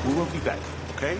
We will be back, okay?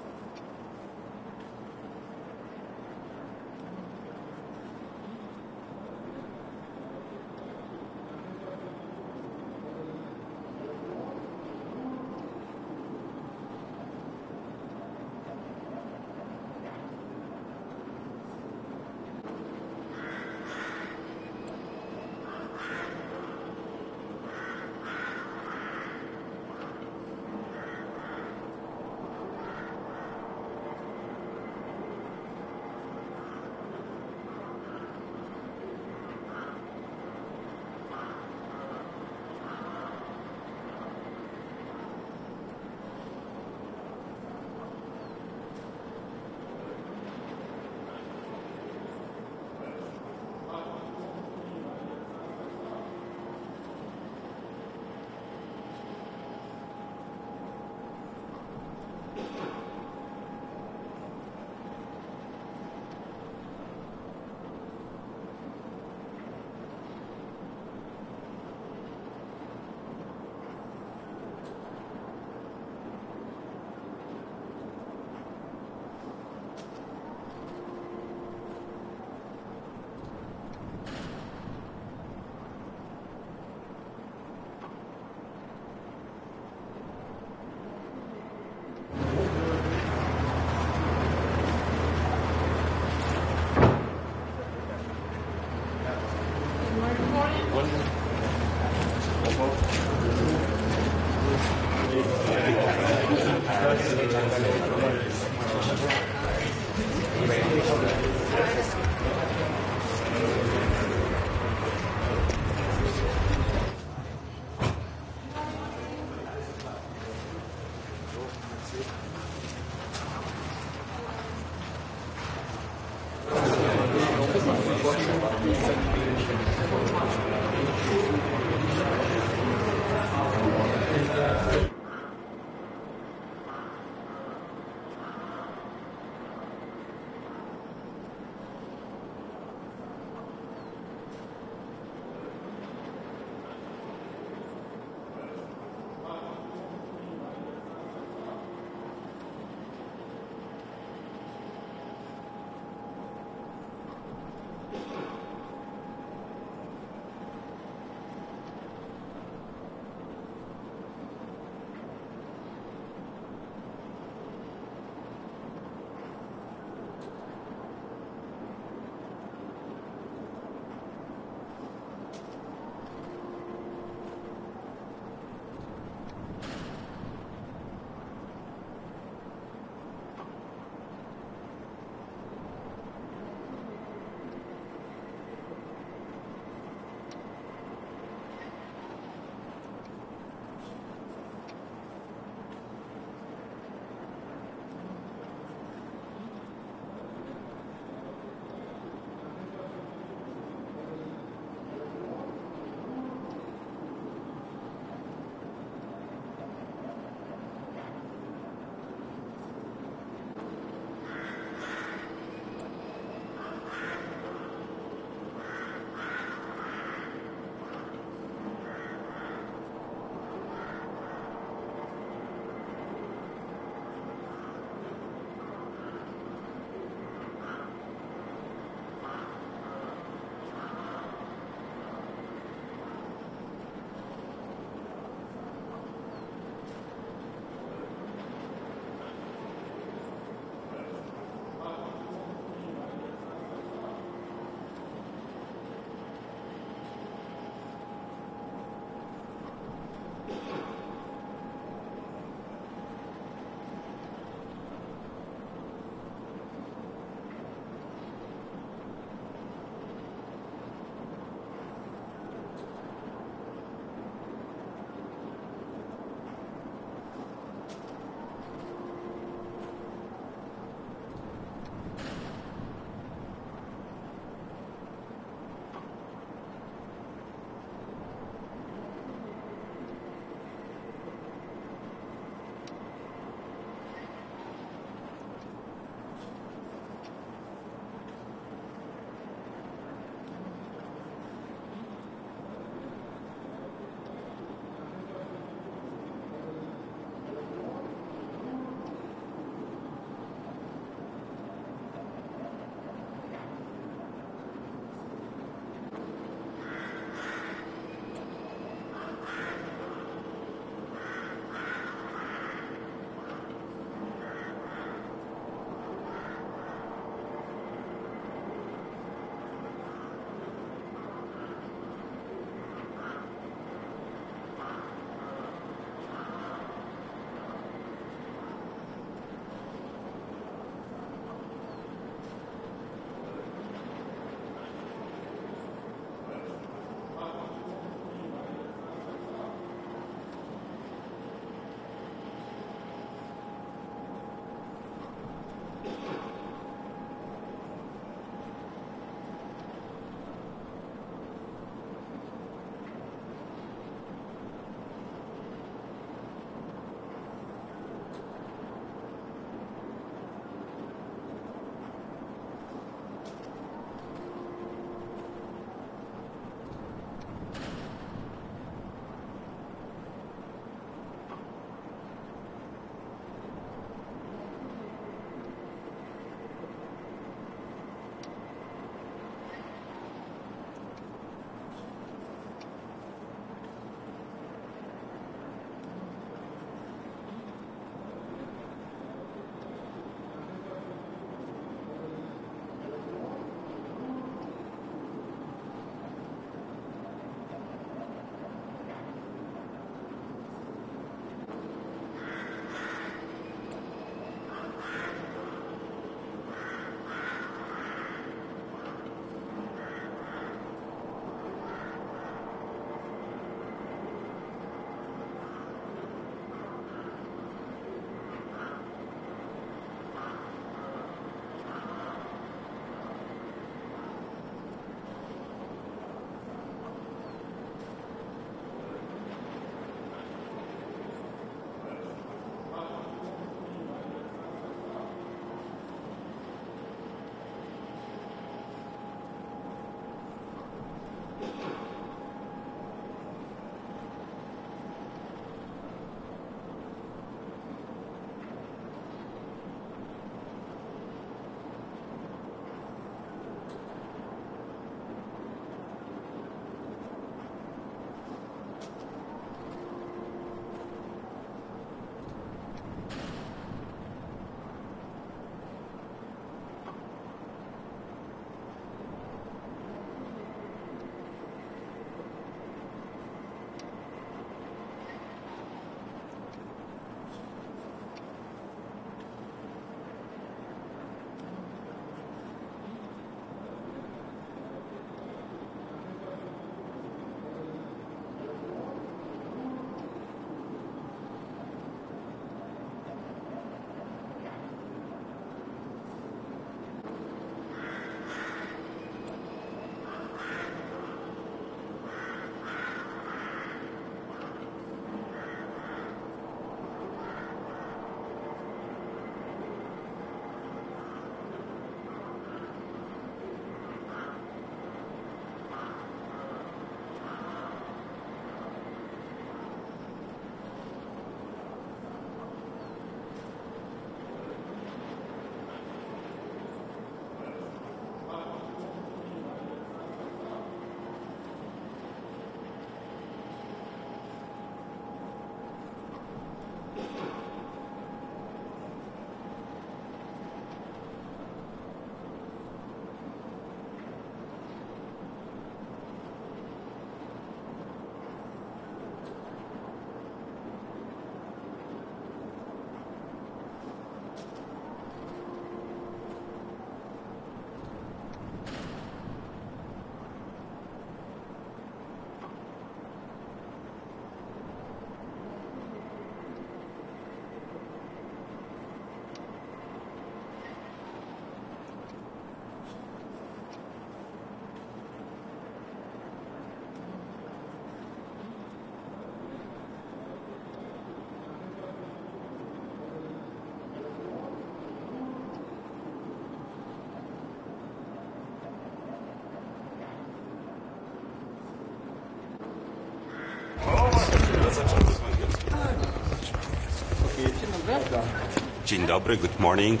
Dzień dobry, good morning.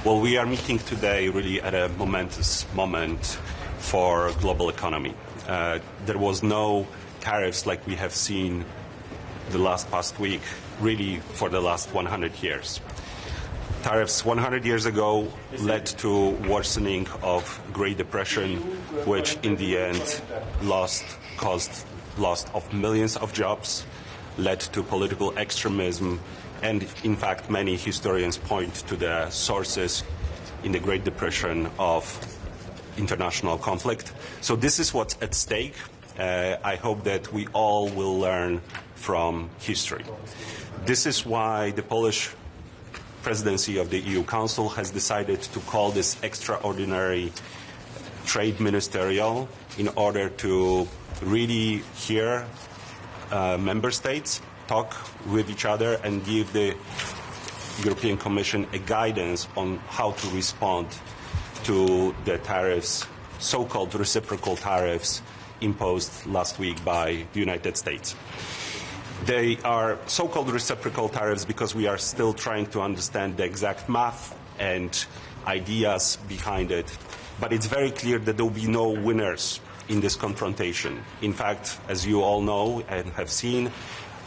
Well, we are meeting today really at a momentous moment for global economy. There was no tariffs like we have seen the past week, really for the last 100 years. Tariffs 100 years ago led to worsening of Great Depression, which in the end caused loss of millions of jobs, led to political extremism, and in fact many historians point to the sources in the Great Depression of international conflict. So this is what's at stake. I hope that we all will learn from history. This is why the Polish presidency of the EU Council has decided to call this extraordinary trade ministerial in order to really hear member states talk with each other and give the European Commission a guidance on how to respond to the tariffs, so-called reciprocal tariffs imposed last week by the United States. They are so-called reciprocal tariffs because we are still trying to understand the exact math and ideas behind it. But it's very clear that there will be no winners in this confrontation. In fact, as you all know and have seen,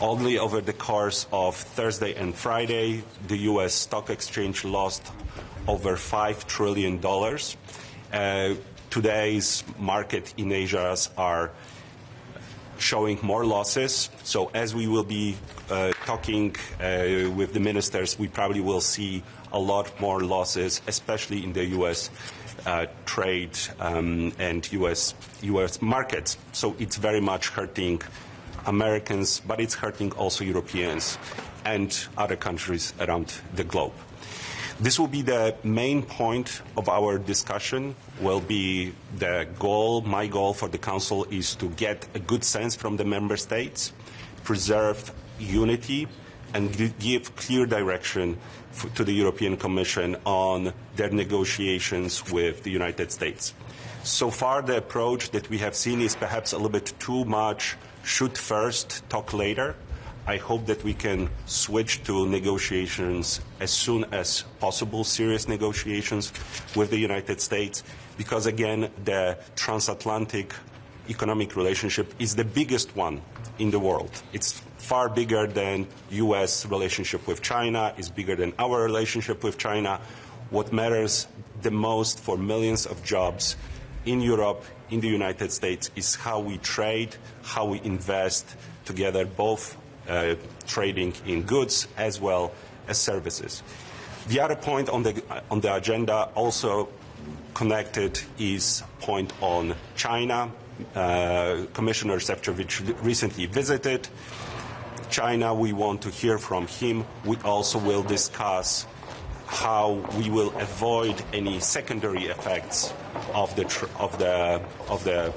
only over the course of Thursday and Friday, the U.S. stock exchange lost over $5 trillion. Today's market in Asia are showing more losses. So as we will be talking with the ministers, we probably will see a lot more losses, especially in the U.S. Trade and U.S. markets. So it's very much hurting Americans, but it's hurting also Europeans and other countries around the globe. This will be the main point of our discussion, will be the goal. My goal for the Council is to get a good sense from the Member States, preserve unity, and give clear direction to the European Commission on their negotiations with the United States. So far, the approach that we have seen is perhaps a little bit too much shoot first, talk later. I hope that we can switch to negotiations as soon as possible, serious negotiations with the United States, because again, the transatlantic economic relationship is the biggest one in the world. It's far bigger than U.S. relationship with China, it's bigger than our relationship with China. What matters the most for millions of jobs in Europe, in the United States, is how we trade, how we invest together, both trading in goods as well as services. The other point on the agenda, also connected, is point on China. Commissioner Šefčovič recently visited China. We want to hear from him. We also will discuss how we will avoid any secondary effects of the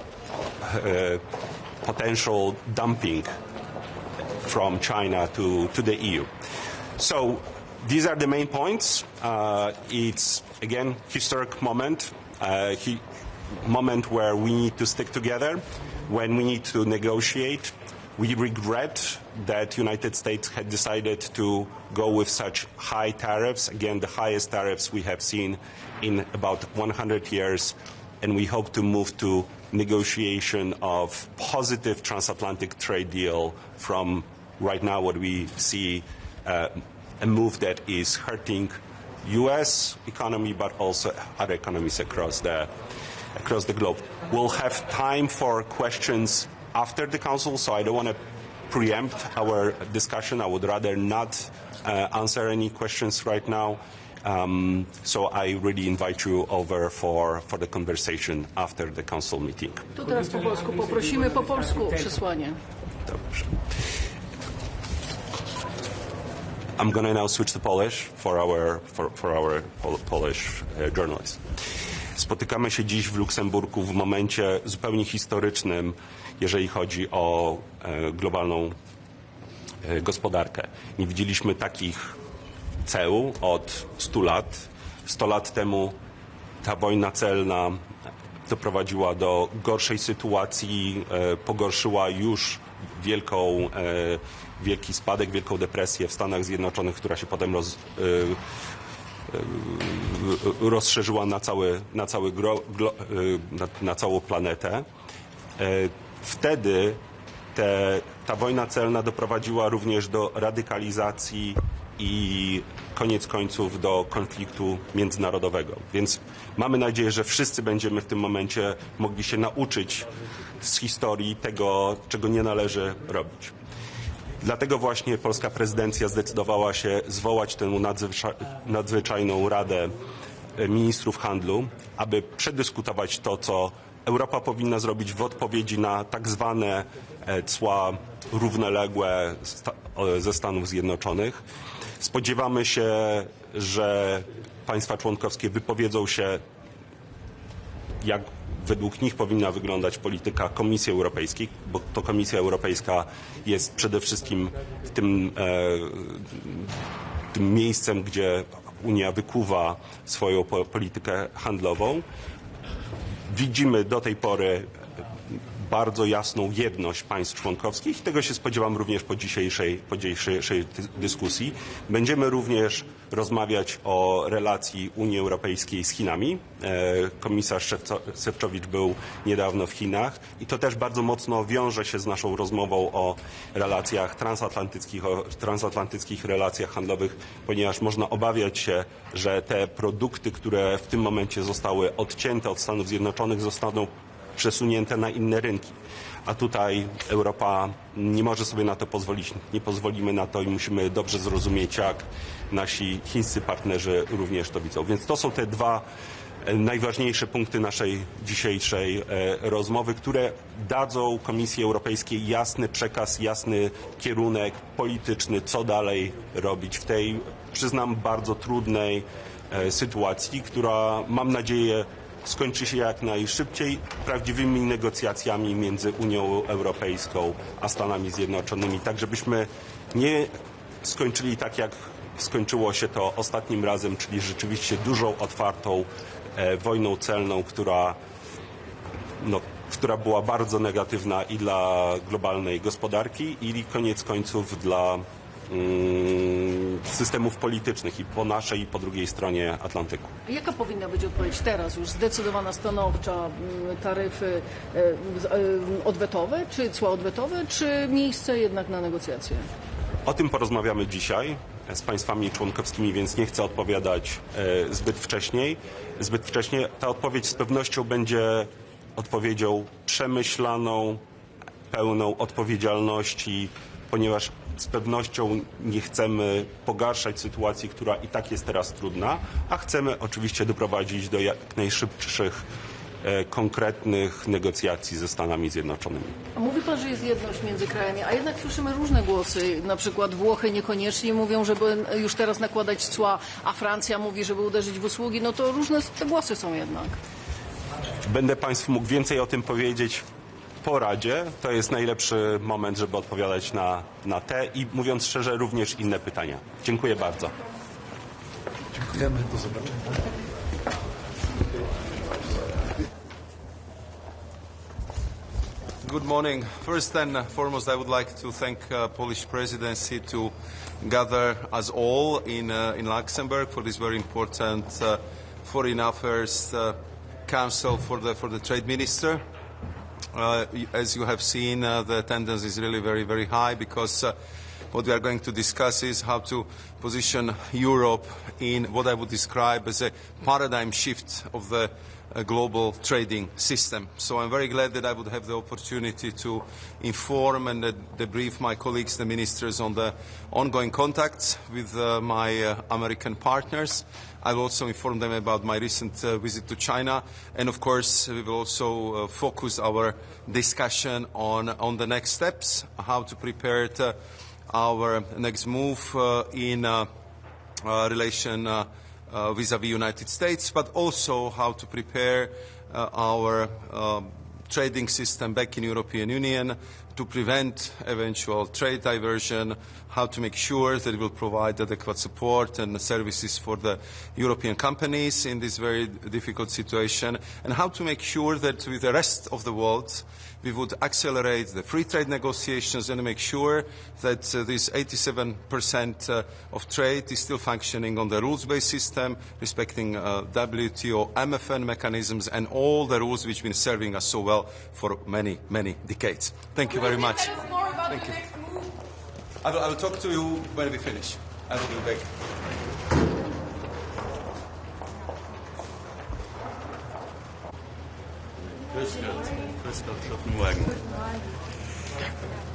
potential dumping from China to the EU. So these are the main points. It's, again, historic moment, moment where we need to stick together, when we need to negotiate. We regret that the United States had decided to go with such high tariffs, again, the highest tariffs we have seen in about 100 years, and we hope to move to negotiation of positive transatlantic trade deal from right now what we see a move that is hurting U.S. economy, but also other economies across the globe. We'll have time for questions after the Council, so I don't want to preempt our discussion. I would rather not answer any questions right now. So I really invite you over for the conversation after the Council meeting. To teraz po polsku. Poprosimy po polsku przesłanie. Dobrze. I'm going to now switch to Polish for our Polish journalists. Spotykamy się dziś w Luksemburgu w momencie zupełnie historycznym, jeżeli chodzi o globalną gospodarkę. Nie widzieliśmy takich ceł od 100 lat. 100 lat temu ta wojna celna doprowadziła do gorszej sytuacji, pogorszyła już wielki spadek, wielką depresję w Stanach Zjednoczonych, która się potem rozszerzyła na całą planetę. Wtedy ta wojna celna doprowadziła również do radykalizacji i koniec końców do konfliktu międzynarodowego. Więc mamy nadzieję, że wszyscy będziemy w tym momencie mogli się nauczyć z historii tego, czego nie należy robić. Dlatego właśnie polska prezydencja zdecydowała się zwołać tę nadzwyczajną Radę Ministrów Handlu, aby przedyskutować to, co Europa powinna zrobić w odpowiedzi na tak zwane cła równoległe ze Stanów Zjednoczonych. Spodziewamy się, że państwa członkowskie wypowiedzą się, jak według nich powinna wyglądać polityka Komisji Europejskiej, bo to Komisja Europejska jest przede wszystkim tym miejscem, gdzie Unia wykuwa swoją politykę handlową. Widzimy do tej pory bardzo jasną jedność państw członkowskich i tego się spodziewam również po dzisiejszej dyskusji. Będziemy również rozmawiać o relacji Unii Europejskiej z Chinami. Komisarz Šefčovič był niedawno w Chinach i to też bardzo mocno wiąże się z naszą rozmową o relacjach transatlantyckich relacjach handlowych, ponieważ można obawiać się, że te produkty, które w tym momencie zostały odcięte od Stanów Zjednoczonych, zostaną przesunięte na inne rynki. A tutaj Europa nie może sobie na to pozwolić, nie pozwolimy na to i musimy dobrze zrozumieć, jak nasi chińscy partnerzy również to widzą. Więc to są te dwa najważniejsze punkty naszej dzisiejszej rozmowy, które dadzą Komisji Europejskiej jasny przekaz, jasny kierunek polityczny, co dalej robić w tej, przyznam, bardzo trudnej sytuacji, która, mam nadzieję, skończy się jak najszybciej prawdziwymi negocjacjami między Unią Europejską a Stanami Zjednoczonymi, tak żebyśmy nie skończyli tak, jak skończyło się to ostatnim razem, czyli rzeczywiście dużą, otwartą wojną celną, która była bardzo negatywna i dla globalnej gospodarki, i koniec końców dla systemów politycznych i po naszej, i po drugiej stronie Atlantyku. Jaka powinna być odpowiedź teraz? Już zdecydowana, stanowcza, taryfy odwetowe, czy cła odwetowe, czy miejsce jednak na negocjacje? O tym porozmawiamy dzisiaj z państwami członkowskimi, więc nie chcę odpowiadać zbyt wcześnie. Ta odpowiedź z pewnością będzie odpowiedzią przemyślaną, pełną odpowiedzialności, ponieważ z pewnością nie chcemy pogarszać sytuacji, która i tak jest teraz trudna, a chcemy oczywiście doprowadzić do jak najszybszych, konkretnych negocjacji ze Stanami Zjednoczonymi. A mówi pan, że jest jedność między krajami, a jednak słyszymy różne głosy. Na przykład Włochy niekoniecznie mówią, żeby już teraz nakładać cła, a Francja mówi, żeby uderzyć w usługi. No to różne te głosy są jednak. Będę państwu mógł więcej o tym powiedzieć po Radzie. To jest najlepszy moment, żeby odpowiadać na te i, mówiąc szczerze, również inne pytania. Dziękuję bardzo. Dziękujemy. Do zobaczenia. Good morning. First and foremost, I would like to thank Polish presidency to gather us all in Luxembourg for this very important Foreign Affairs Council for the Trade Minister. As you have seen, the attendance is really very, very high because what we are going to discuss is how to position Europe in what I would describe as a paradigm shift of the global trading system. So I'm very glad that I would have the opportunity to inform and debrief my colleagues, the ministers, on the ongoing contacts with my American partners. I will also inform them about my recent visit to China, and of course we will also focus our discussion on the next steps, how to prepare our next move in relation vis-à-vis United States, but also how to prepare our trading system back in European Union to prevent eventual trade diversion, how to make sure that it will provide adequate support and services for the European companies in this very difficult situation, and how to make sure that with the rest of the world we would accelerate the free trade negotiations and make sure that this 87% of trade is still functioning on the rules-based system, respecting WTO, MFN mechanisms, and all the rules which have been serving us so well for many, many decades. Thank you very much. Thank you. I will talk to you when we finish. I will be back. Grüß Gott, guten Morgen.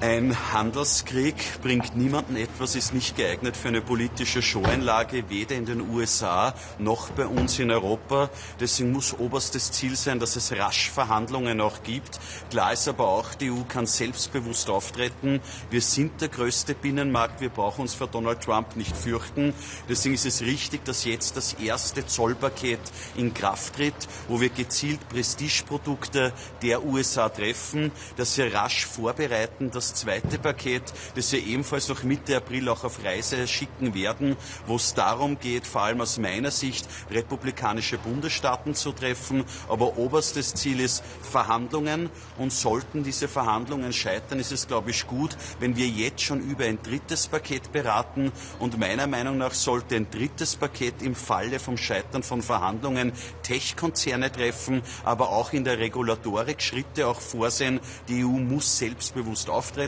Ein Handelskrieg bringt niemandem etwas, ist nicht geeignet für eine politische Showeinlage, weder in den USA noch bei uns in Europa. Deswegen muss oberstes Ziel sein, dass es rasch Verhandlungen auch gibt. Klar ist aber auch, die EU kann selbstbewusst auftreten. Wir sind der größte Binnenmarkt, wir brauchen uns vor Donald Trump nicht fürchten. Deswegen ist es richtig, dass jetzt das erste Zollpaket in Kraft tritt, wo wir gezielt Prestigeprodukte der USA treffen, dass wir rasch vorbereiten, das zweite Paket, das wir ebenfalls noch Mitte April auch auf Reise schicken werden, wo es darum geht, vor allem aus meiner Sicht, republikanische Bundesstaaten zu treffen. Aber oberstes Ziel ist Verhandlungen, und sollten diese Verhandlungen scheitern, ist es, glaube ich, gut, wenn wir jetzt schon über ein drittes Paket beraten. Und meiner Meinung nach sollte ein drittes Paket im Falle vom Scheitern von Verhandlungen Tech-Konzerne treffen, aber auch in der Regulatorik Schritte auch vorsehen. Die EU muss selbstbewusst auftreten.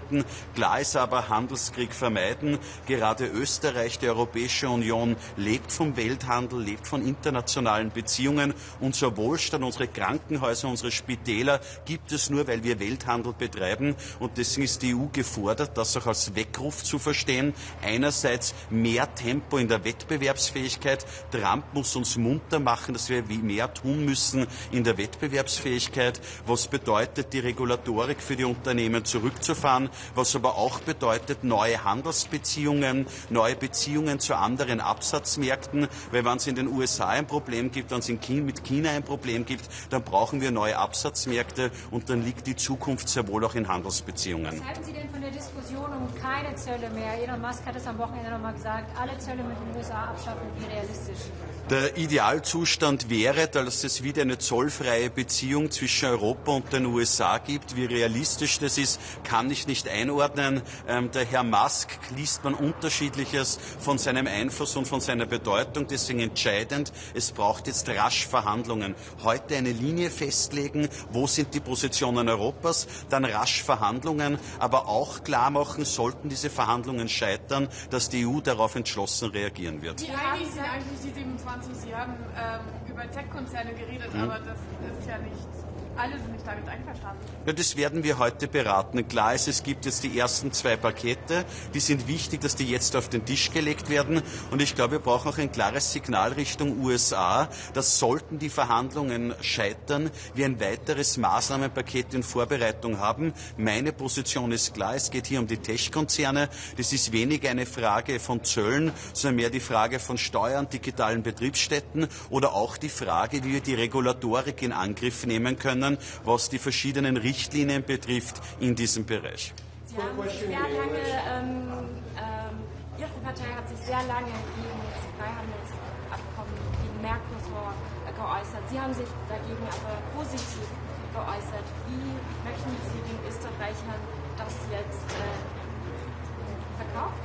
Klar ist aber, Handelskrieg vermeiden. Gerade Österreich, die Europäische Union, lebt vom Welthandel, lebt von internationalen Beziehungen. Unser Wohlstand, unsere Krankenhäuser, unsere Spitäler gibt es nur, weil wir Welthandel betreiben. Und deswegen ist die EU gefordert, das auch als Weckruf zu verstehen. Einerseits mehr Tempo in der Wettbewerbsfähigkeit. Trump muss uns munter machen, dass wir mehr tun müssen in der Wettbewerbsfähigkeit. Was bedeutet, die Regulatorik für die Unternehmen zurückzufahren, was aber auch bedeutet, neue Handelsbeziehungen, neue Beziehungen zu anderen Absatzmärkten, weil wenn es in den USA ein Problem gibt, wenn es mit China ein Problem gibt, dann brauchen wir neue Absatzmärkte, und dann liegt die Zukunft sehr wohl auch in Handelsbeziehungen. Was halten Sie denn von der Diskussion um keine Zölle mehr? Elon Musk hat es am Wochenende noch mal gesagt, alle Zölle mit den USA abschaffen, wie realistisch? Der Idealzustand wäre, dass es wieder eine zollfreie Beziehung zwischen Europa und den USA gibt. Wie realistisch das ist, kann ich nicht einordnen. Der Herr Musk liest man Unterschiedliches von seinem Einfluss und von seiner Bedeutung. Deswegen entscheidend, es braucht jetzt rasch Verhandlungen. Heute eine Linie festlegen, wo sind die Positionen Europas, dann rasch Verhandlungen, aber auch klar machen, sollten diese Verhandlungen scheitern, dass die EU darauf entschlossen reagieren wird. Wie einig sind eigentlich die 27? Sie haben über Tech-Konzerne geredet, aber das ist ja nicht... Alle sind nicht damit einverstanden. Ja, das werden wir heute beraten. Klar ist, es gibt jetzt die ersten zwei Pakete. Die sind wichtig, dass die jetzt auf den Tisch gelegt werden. Und ich glaube, wir brauchen auch ein klares Signal Richtung USA, dass sollten die Verhandlungen scheitern, wir ein weiteres Maßnahmenpaket in Vorbereitung haben. Meine Position ist klar, es geht hier um die Tech-Konzerne. Das ist weniger eine Frage von Zöllen, sondern mehr die Frage von Steuern, digitalen Betriebsstätten oder auch die Frage, wie wir die Regulatorik in Angriff nehmen können, was die verschiedenen Richtlinien betrifft in diesem Bereich. Sie haben sich sehr lange, Ihre Partei hat sich sehr lange gegen das Freihandelsabkommen, gegen Mercosur geäußert. Sie haben sich dagegen aber positiv geäußert. Wie möchten Sie den Österreichern das jetzt verkaufen?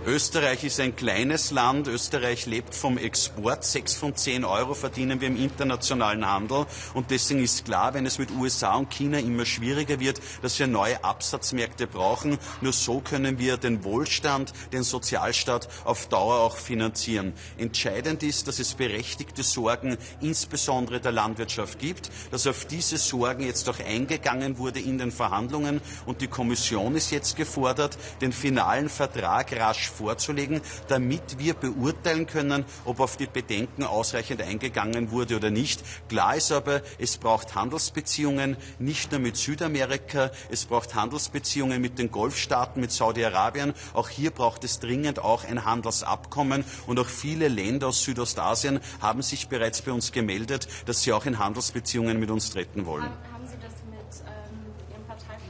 Österreich ist ein kleines Land. Österreich lebt vom Export. 6 von 10 Euro verdienen wir im internationalen Handel. Und deswegen ist klar, wenn es mit USA und China immer schwieriger wird, dass wir neue Absatzmärkte brauchen. Nur so können wir den Wohlstand, den Sozialstaat auf Dauer auch finanzieren. Entscheidend ist, dass es berechtigte Sorgen insbesondere der Landwirtschaft gibt, dass auf diese Sorgen jetzt auch eingegangen wurde in den Verhandlungen. Und die Kommission ist jetzt gefordert, den finalen Vertrag rasch vorzulegen, damit wir beurteilen können, ob auf die Bedenken ausreichend eingegangen wurde oder nicht. Klar ist aber, es braucht Handelsbeziehungen nicht nur mit Südamerika, es braucht Handelsbeziehungen mit den Golfstaaten, mit Saudi-Arabien. Auch hier braucht es dringend auch ein Handelsabkommen, und auch viele Länder aus Südostasien haben sich bereits bei uns gemeldet, dass sie auch in Handelsbeziehungen mit uns treten wollen. Haben Sie das mit Ihrem Parteifreund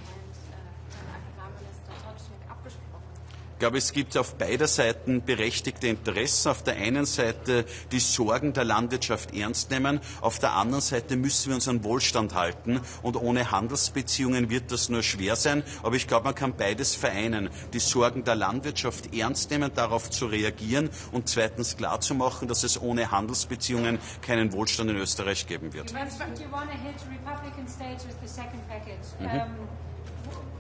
Ich glaube, es gibt auf beider Seiten berechtigte Interessen. Auf der einen Seite die Sorgen der Landwirtschaft ernst nehmen, auf der anderen Seite müssen wir unseren Wohlstand halten und ohne Handelsbeziehungen wird das nur schwer sein. Aber ich glaube, man kann beides vereinen. Die Sorgen der Landwirtschaft ernst nehmen, darauf zu reagieren und zweitens klarzumachen, dass es ohne Handelsbeziehungen keinen Wohlstand in Österreich geben wird.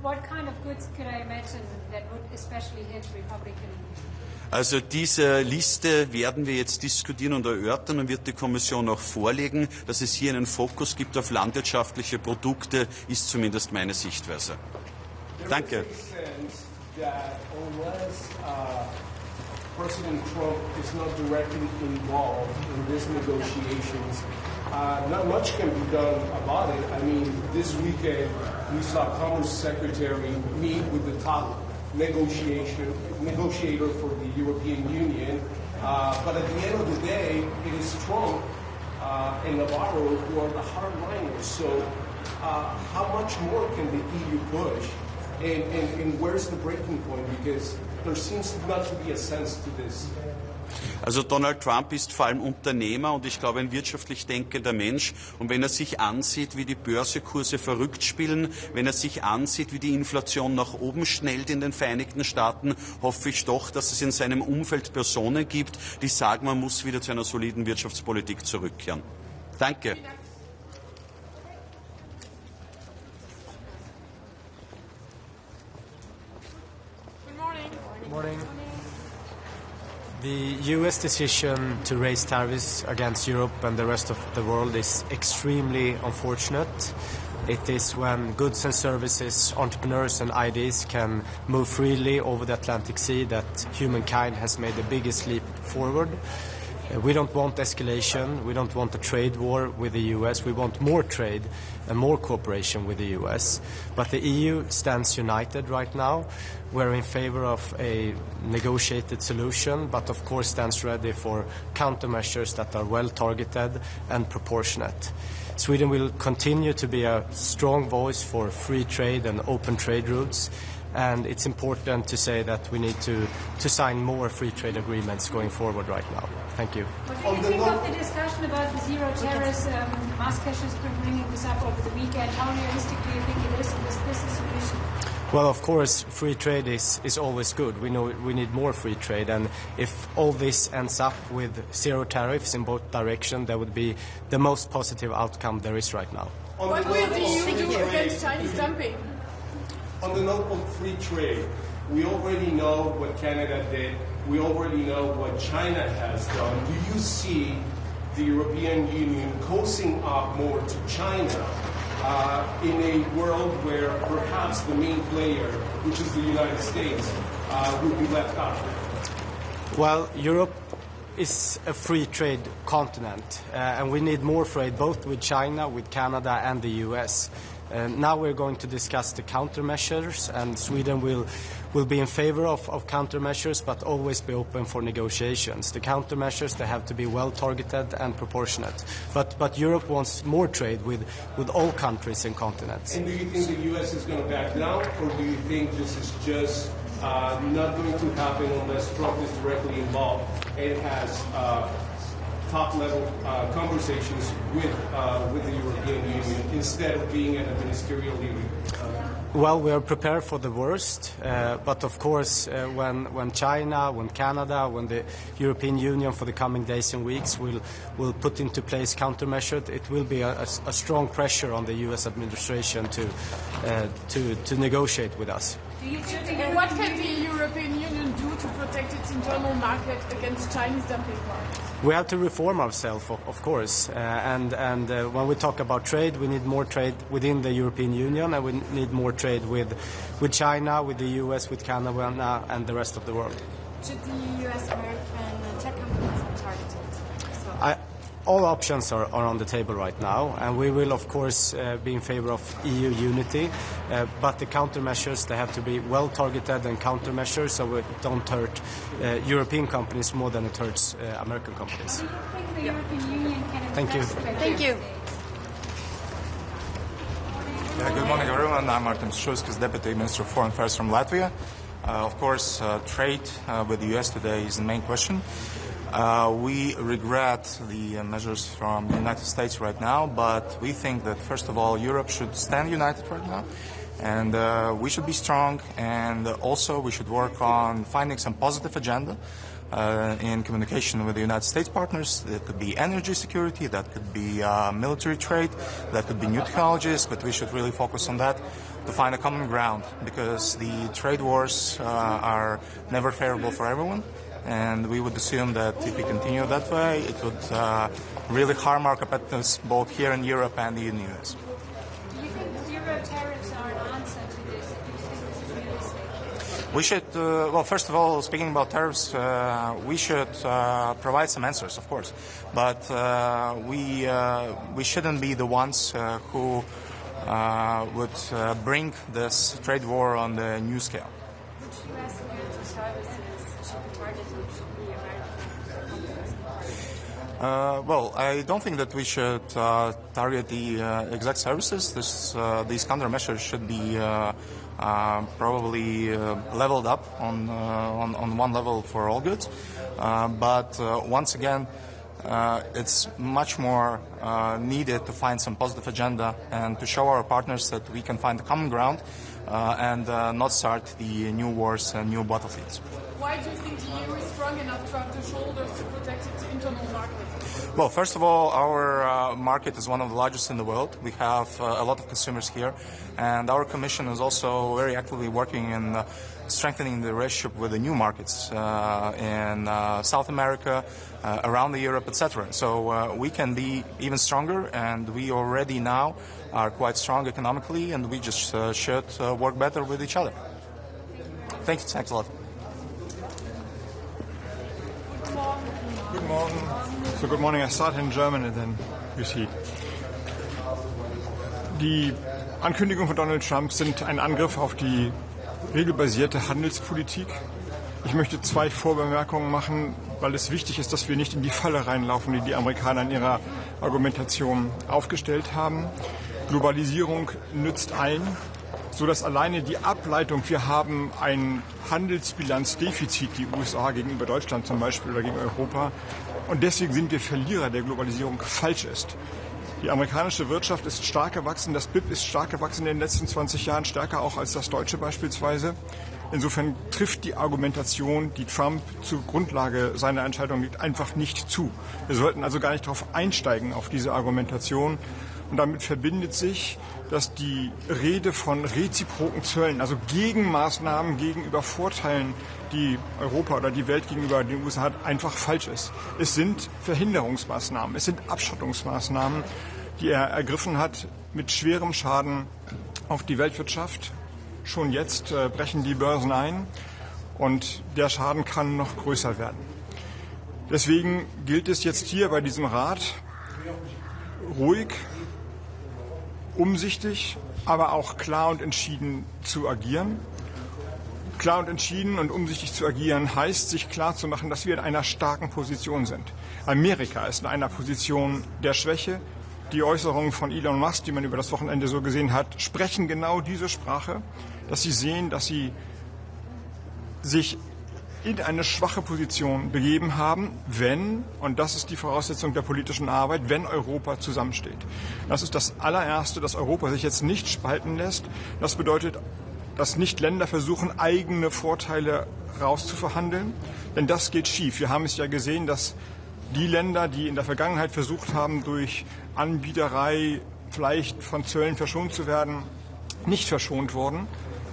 What kind of goods could I imagine that would especially hit Republican? Also diese Liste werden wir jetzt diskutieren und erörtern und wird die Kommission auch vorlegen. Dass es hier einen Fokus gibt auf landwirtschaftliche Produkte, ist zumindest meine Sichtweise. Danke. President Trump is not directly involved in these negotiations. Not much can be done about it. I mean, this weekend we saw Commerce Secretary meet with the top negotiator for the European Union. But at the end of the day, it is Trump and Navarro who are the hardliners. So how much more can the EU push? And where's the breaking point? Because there seems not to be a sense to this. Also Donald Trump ist vor allem Unternehmer und ich glaube ein wirtschaftlich denkender Mensch. Und wenn er sich ansieht, wie die Börsekurse verrückt spielen, wenn er sich ansieht, wie die Inflation nach oben schnellt in den Vereinigten Staaten, hoffe ich doch, dass es in seinem Umfeld Personen gibt, die sagen, man muss wieder zu einer soliden Wirtschaftspolitik zurückkehren. Danke. Good morning. The US decision to raise tariffs against Europe and the rest of the world is extremely unfortunate. It is when goods and services, entrepreneurs and ideas can move freely over the Atlantic Sea that humankind has made the biggest leap forward. We don't want escalation. We don't want a trade war with the US. We want more trade and more cooperation with the US. But the EU stands united right now. We're in favor of a negotiated solution, but of course stands ready for countermeasures that are well targeted and proportionate. Sweden will continue to be a strong voice for free trade and open trade routes. And it's important to say that we need to sign more free trade agreements going forward right now. Thank you. What do you think of the discussion about the zero tariffs? Mustache has been bringing this up over the weekend. How realistic do you think it is? Is this a solution? Well, of course, free trade is always good. We know we need more free trade, and if all this ends up with zero tariffs in both directions, that would be the most positive outcome there is right now. What will the EU do against Chinese dumping? On the note of free trade, we already know what Canada did. We already know what China has done. Do you see the European Union cozying up more to China in a world where perhaps the main player, which is the United States, will be left out? Well, Europe is a free trade continent, and we need more trade both with China, with Canada, and the US. Now we're going to discuss the countermeasures, and Sweden will be in favor of countermeasures, but always be open for negotiations. The countermeasures, they have to be well targeted and proportionate. But Europe wants more trade with all countries and continents. And do you think the U.S. is going to back down, or do you think this is just not going to happen unless Trump is directly involved and has top-level conversations with the European Union instead of being at a ministerial level? Well, we are prepared for the worst, but of course, when China, when Canada, when the European Union for the coming days and weeks will put into place countermeasures, it will be a strong pressure on the U.S. administration to negotiate with us. What can the European Union do to protect its internal market against Chinese dumping? We have to reform ourselves, of course, and when we talk about trade, we need more trade within the European Union, and we need more trade with China, with the US, with Canada, and the rest of the world. Should the US-American tech companies be targeted? All options are on the table right now, and we will, of course, be in favor of EU unity, but the countermeasures, they have to be well-targeted and countermeasures so it don't hurt European companies more than it hurts American companies. Do you think the European Union can Thank you. Thank you. Yeah, good morning, everyone. I'm Artemis Šuskis, Deputy Minister of Foreign Affairs from Latvia. Of course, trade with the US today is the main question. We regret the measures from the United States right now, but we think that, first of all, Europe should stand united right now, and we should be strong, and also we should work on finding some positive agenda in communication with the United States partners. That could be energy security, that could be military trade, that could be new technologies, but we should really focus on that to find a common ground, because the trade wars are never favorable for everyone. And we would assume that if we continue that way, it would really harm our competitiveness both here in Europe and in the US. Do you think zero tariffs are an answer to this? Do you think this is realistic? We should, well, first of all, speaking about tariffs, we should provide some answers, of course. But we shouldn't be the ones who would bring this trade war on the new scale. Which US goods or services should be targeted to the American companies? Well, I don't think that we should target the exact services. These countermeasures should be probably leveled up on one level for all goods. But once again, it's much more needed to find some positive agenda and to show our partners that we can find a common ground and not start the new wars and new battlefields. Why do you think the EU is strong enough to have the shoulders to protect its internal market? Well, first of all, our market is one of the largest in the world. We have a lot of consumers here, and our Commission is also very actively working in strengthening the relationship with the new markets in South America, around Europe, etc. So we can be even stronger, and we already now are quite strong economically, and we just should work better with each other. Thank you. Thanks a lot. Good morning. So good morning. I start in German and then you see. Die Ankündigungen von Donald Trump sind ein Angriff auf die regelbasierte Handelspolitik. Ich möchte zwei Vorbemerkungen machen, weil es wichtig ist, dass wir nicht in die Falle reinlaufen, die die Amerikaner in ihrer Argumentation aufgestellt haben. Globalisierung nützt allen, sodass alleine die Ableitung, wir haben ein Handelsbilanzdefizit, die USA gegenüber Deutschland zum Beispiel oder gegen Europa, und deswegen sind wir Verlierer der Globalisierung, falsch ist. Die amerikanische Wirtschaft ist stark gewachsen, das BIP ist stark gewachsen in den letzten 20 Jahren, stärker auch als das deutsche beispielsweise. Insofern trifft die Argumentation, die Trump zur Grundlage seiner Entscheidung liegt, einfach nicht zu. Wir sollten also gar nicht darauf einsteigen, auf diese Argumentation. Und damit verbindet sich, dass die Rede von reziproken Zöllen, also Gegenmaßnahmen gegenüber Vorteilen, die Europa oder die Welt gegenüber den USA hat, einfach falsch ist. Es sind Verhinderungsmaßnahmen, es sind Abschottungsmaßnahmen, die er ergriffen hat mit schwerem Schaden auf die Weltwirtschaft. Schon jetzt brechen die Börsen ein und der Schaden kann noch größer werden. Deswegen gilt es jetzt hier bei diesem Rat, ruhig, umsichtig, aber auch klar und entschieden zu agieren. Klar und entschieden und umsichtig zu agieren heißt, sich klar zu machen, dass wir in einer starken Position sind. Amerika ist in einer Position der Schwäche. Die Äußerungen von Elon Musk, die man über das Wochenende so gesehen hat, sprechen genau diese Sprache, dass sie sehen, dass sie sich in eine schwache Position begeben haben, wenn, und das ist die Voraussetzung der politischen Arbeit, wenn Europa zusammensteht. Das ist das allererste, dass Europa sich jetzt nicht spalten lässt. Das bedeutet, dass nicht Länder versuchen, eigene Vorteile rauszuverhandeln, denn das geht schief. Wir haben es ja gesehen, dass die Länder, die in der Vergangenheit versucht haben, durch Anbieterei vielleicht von Zöllen verschont zu werden, nicht verschont wurden.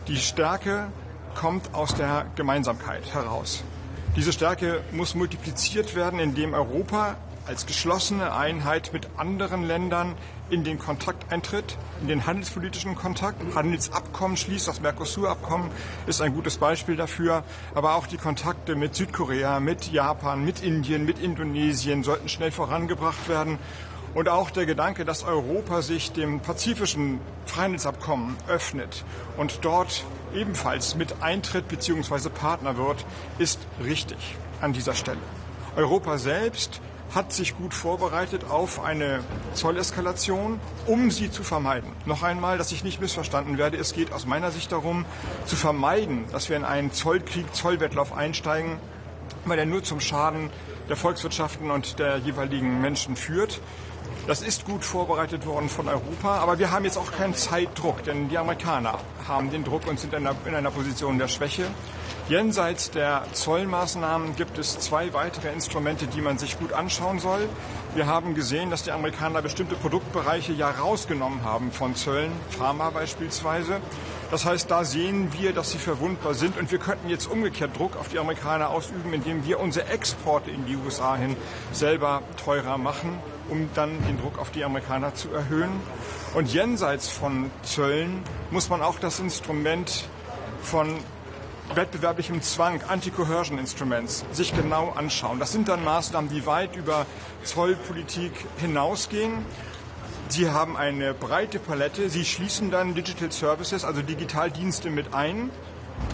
Die Stärke kommt aus der Gemeinsamkeit heraus. Diese Stärke muss multipliziert werden, indem Europa als geschlossene Einheit mit anderen Ländern in den Kontakt eintritt, in den handelspolitischen Kontakt, Handelsabkommen schließt. Das Mercosur-Abkommen ist ein gutes Beispiel dafür. Aber auch die Kontakte mit Südkorea, mit Japan, mit Indien, mit Indonesien sollten schnell vorangebracht werden. Und auch der Gedanke, dass Europa sich dem pazifischen Freihandelsabkommen öffnet und dort ebenfalls mit eintritt bzw. Partner wird, ist richtig an dieser Stelle. Europa selbst hat sich gut vorbereitet auf eine Zolleskalation, um sie zu vermeiden. Noch einmal, dass ich nicht missverstanden werde, es geht aus meiner Sicht darum, zu vermeiden, dass wir in einen Zollkrieg, Zollwettlauf einsteigen, weil er nur zum Schaden der Volkswirtschaften und der jeweiligen Menschen führt. Das ist gut vorbereitet worden von Europa, aber wir haben jetzt auch keinen Zeitdruck, denn die Amerikaner haben den Druck und sind in einer Position der Schwäche. Jenseits der Zollmaßnahmen gibt es 2 weitere Instrumente, die man sich gut anschauen soll. Wir haben gesehen, dass die Amerikaner bestimmte Produktbereiche ja rausgenommen haben von Zöllen, Pharma beispielsweise. Das heißt, da sehen wir, dass sie verwundbar sind und wir könnten jetzt umgekehrt Druck auf die Amerikaner ausüben, indem wir unsere Exporte in die USA hin selber teurer machen, um dann den Druck auf die Amerikaner zu erhöhen. Und jenseits von Zöllen muss man auch das Instrument von wettbewerblichem Zwang, Anti-Coercion Instruments, sich genau anschauen. Das sind dann Maßnahmen, die weit über Zollpolitik hinausgehen. Sie haben eine breite Palette. Sie schließen dann Digital Services, also Digitaldienste mit ein,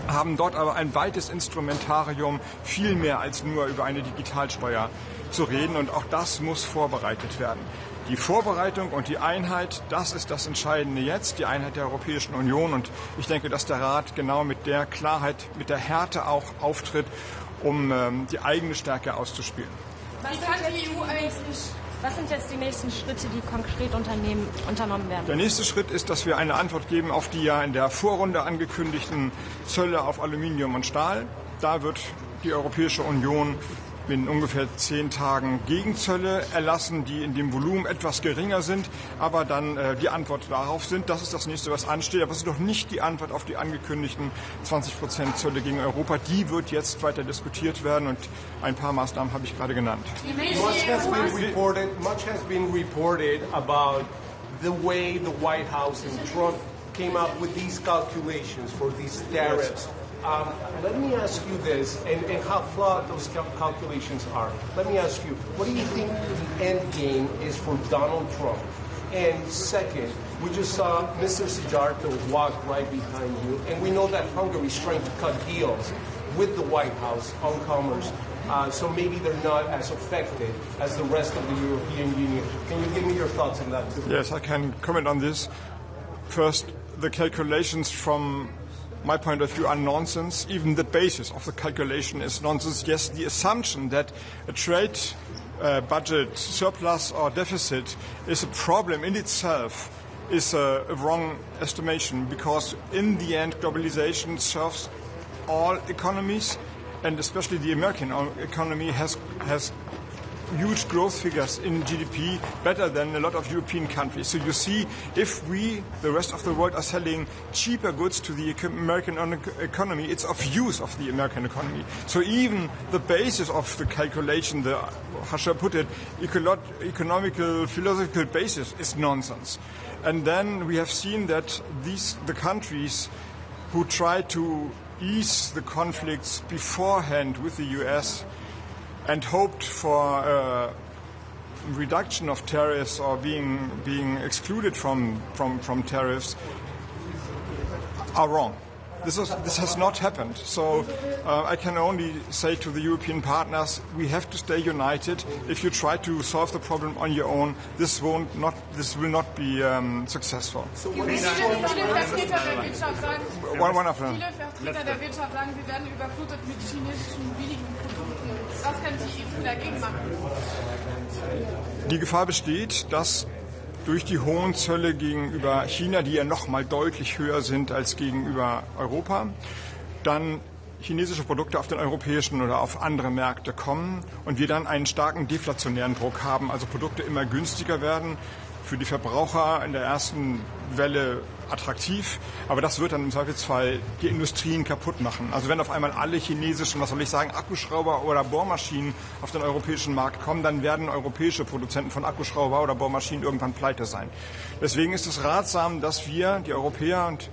haben dort aber ein weites Instrumentarium, viel mehr als nur über eine Digitalsteuer zu reden. Und auch das muss vorbereitet werden. Die Vorbereitung und die Einheit, das ist das Entscheidende jetzt, die Einheit der Europäischen Union. Und ich denke, dass der Rat genau mit der Klarheit, mit der Härte auch auftritt, um die eigene Stärke auszuspielen. Was sind jetzt die nächsten Schritte, die konkret unternommen werden? Der nächste Schritt ist, dass wir eine Antwort geben auf die ja in der Vorrunde angekündigten Zölle auf Aluminium und Stahl. Da wird die Europäische Union in ungefähr 10 Tagen Gegenzölle erlassen, die in dem Volumen etwas geringer sind, aber dann die Antwort darauf sind. Das ist das nächste, was ansteht. Aber es ist noch nicht die Antwort auf die angekündigten 20% Zölle gegen Europa. Die wird jetzt weiter diskutiert werden und ein paar Maßnahmen habe ich gerade genannt. Much has been reported about the way the White House and Trump came up with these calculations for these tariffs. Let me ask you this, and how flawed those calculations are. Let me ask you, what do you think the end game is for Donald Trump? And second, we just saw Mr. Sijarto walk right behind you, and we know that Hungary is trying to cut deals with the White House on commerce. So maybe they're not as affected as the rest of the European Union. Can you give me your thoughts on that too? Yes, I can comment on this. First, the calculations from my point of view are nonsense. Even the basis of the calculation is nonsense. Yes, the assumption that a trade budget surplus or deficit is a problem in itself is a wrong estimation, because in the end globalization serves all economies, and especially the American economy has huge growth figures in GDP, better than a lot of European countries. So you see, if we, the rest of the world, are selling cheaper goods to the American economy, it's of use of the American economy. So even the basis of the calculation, the, how shall I put it, economical, philosophical basis is nonsense. And then we have seen that the countries who try to ease the conflicts beforehand with the US and hoped for a reduction of tariffs or being excluded from tariffs are wrong. This has not happened. So I can only say to the European partners, we have to stay united. If you try to solve the problem on your own, this will not be successful. Viele Vertreter der Wirtschaft sagen, wir werden überflutet mit chinesischen billigen Produkten. Was kann die EU dagegen machen? Die Gefahr besteht, dass durch die hohen Zölle gegenüber China, die ja noch mal deutlich höher sind als gegenüber Europa, dann chinesische Produkte auf den europäischen oder auf andere Märkte kommen und wir dann einen starken deflationären Druck haben, also Produkte immer günstiger werden, für die Verbraucher in der ersten Welle attraktiv, aber das wird dann im Zweifelsfall die Industrien kaputt machen. Also wenn auf einmal alle chinesischen, was soll ich sagen, Akkuschrauber oder Bohrmaschinen auf den europäischen Markt kommen, dann werden europäische Produzenten von Akkuschrauber oder Bohrmaschinen irgendwann pleite sein. Deswegen ist es ratsam, dass wir, die Europäer und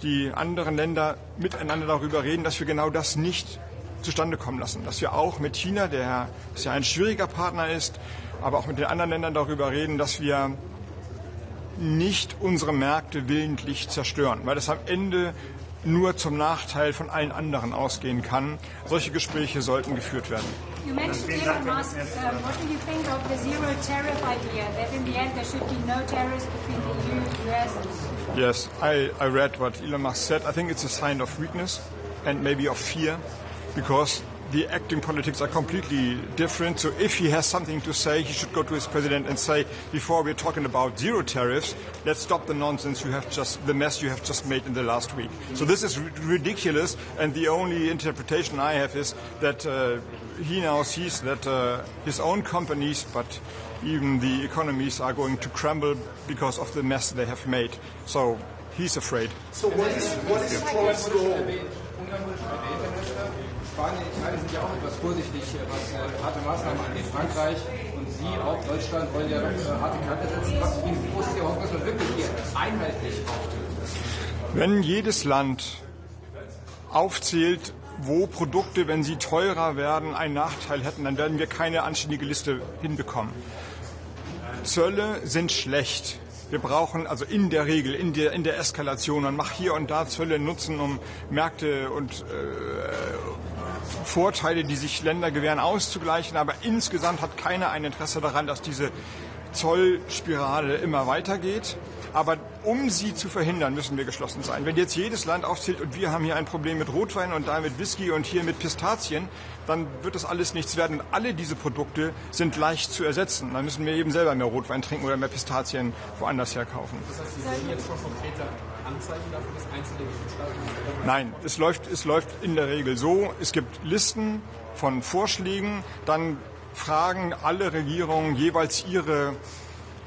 die anderen Länder, miteinander darüber reden, dass wir genau das nicht zustande kommen lassen. Dass wir auch mit China, der ja ein schwieriger Partner ist, aber auch mit den anderen Ländern darüber reden, dass wir nicht unsere Märkte willentlich zerstören, weil das am Ende nur zum Nachteil von allen anderen ausgehen kann. Solche Gespräche sollten geführt werden. You mentioned Elon Musk. What do you think of the zero tariff idea? That in the end there should be no tariffs between the EU and the US? Yes, I read what Elon Musk said. I think it's a sign of weakness and maybe of fear, because the acting politics are completely different. So if he has something to say, he should go to his president and say, before we're talking about zero tariffs, let's stop the nonsense the mess you have just made in the last week. So this is ridiculous, and the only interpretation I have is that he now sees that his own companies, but even the economies, are going to crumble because of the mess they have made. So he's afraid. So what is Trump's goal? Spanien, Italien sind ja auch etwas vorsichtig, was harte Maßnahmen angeht. Frankreich und Sie, auch Deutschland, wollen ja harte Kante setzen. Wie groß ist die Hoffnung, dass man wirklich hier einheitlich auftritt? Wenn jedes Land aufzählt, wo Produkte, wenn sie teurer werden, einen Nachteil hätten, dann werden wir keine anständige Liste hinbekommen. Zölle sind schlecht. Wir brauchen also in der Regel, in der Eskalation, man macht hier und da Zölle nutzen, um Märkte und Vorteile, die sich Länder gewähren, auszugleichen. Aber insgesamt hat keiner ein Interesse daran, dass diese Zollspirale immer weitergeht. Aber um sie zu verhindern, müssen wir geschlossen sein. Wenn jetzt jedes Land aufzählt und wir haben hier ein Problem mit Rotwein und da mit Whisky und hier mit Pistazien, dann wird das alles nichts werden. Und alle diese Produkte sind leicht zu ersetzen. Dann müssen wir eben selber mehr Rotwein trinken oder mehr Pistazien woanders herkaufen. Das heißt, Sie sehen jetzt schon konkrete Anzeichen dafür, dass einzelne Mitgliedstaaten? Nein, es läuft in der Regel so. Es gibt Listen von Vorschlägen, dann fragen alle Regierungen jeweils ihre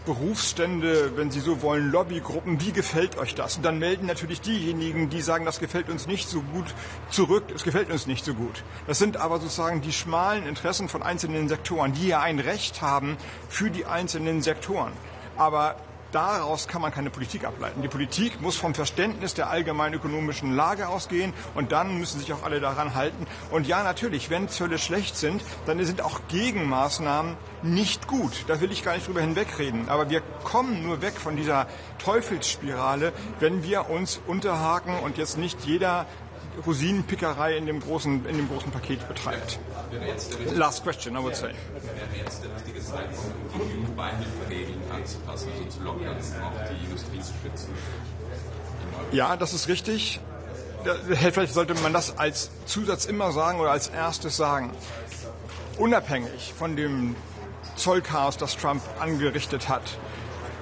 Berufsstände, wenn Sie so wollen, Lobbygruppen, wie gefällt euch das? Und dann melden natürlich diejenigen, die sagen, das gefällt uns nicht so gut, zurück, es gefällt uns nicht so gut. Das sind aber sozusagen die schmalen Interessen von einzelnen Sektoren, die ja ein Recht haben für die einzelnen Sektoren. Aber daraus kann man keine Politik ableiten. Die Politik muss vom Verständnis der allgemeinen ökonomischen Lage ausgehen und dann müssen sich auch alle daran halten. Und ja, natürlich, wenn Zölle schlecht sind, dann sind auch Gegenmaßnahmen nicht gut. Da will ich gar nicht drüber hinwegreden. Aber wir kommen nur weg von dieser Teufelsspirale, wenn wir uns unterhaken und jetzt nicht jeder Rosinenpickerei in dem großen Paket betreibt. Last question, I would say. Wäre jetzt der richtige Zeitpunkt, die EU-Beihilferegeln anzupassen, also zu lockern, auch die Industrie zu schützen? Ja, das ist richtig. Vielleicht sollte man das als Zusatz immer sagen oder als erstes sagen. Unabhängig von dem Zollchaos, das Trump angerichtet hat,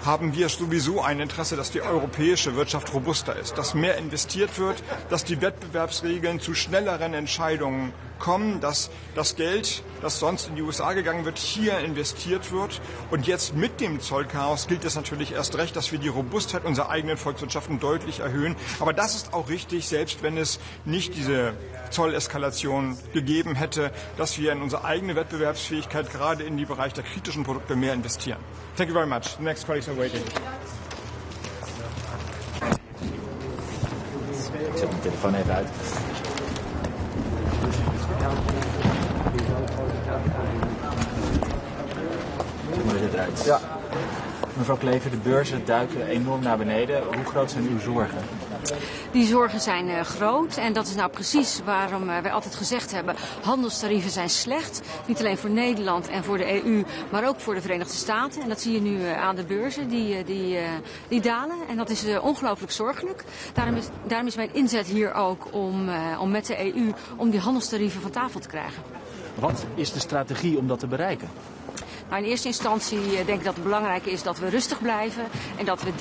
haben wir sowieso ein Interesse, dass die europäische Wirtschaft robuster ist, dass mehr investiert wird, dass die Wettbewerbsregeln zu schnelleren Entscheidungen kommen, dass das Geld, das sonst in die USA gegangen wird, hier investiert wird. Und jetzt mit dem Zollchaos gilt es natürlich erst recht, dass wir die Robustheit unserer eigenen Volkswirtschaften deutlich erhöhen. Aber das ist auch richtig, selbst wenn es nicht diese Zolleskalation gegeben hätte, dass wir in unsere eigene Wettbewerbsfähigkeit, gerade in die Bereich der kritischen Produkte, mehr investieren. Thank you very much. The next colleagues are waiting. Ik zet mijn telefoon even uit. Doe maar dit eruit. Ja. Mevrouw Klever, de beurzen duiken enorm naar beneden. Hoe groot zijn uw zorgen? Die zorgen zijn groot en dat is nou precies waarom wij altijd gezegd hebben, handelstarieven zijn slecht. Niet alleen voor Nederland en voor de EU, maar ook voor de Verenigde Staten. En dat zie je nu aan de beurzen, die dalen. En dat is ongelooflijk zorgelijk. Daarom is mijn inzet hier ook om met de EU om die handelstarieven van tafel te krijgen. Wat is de strategie om dat te bereiken? Nou, in eerste instantie denk ik dat het belangrijk is dat we rustig blijven en dat we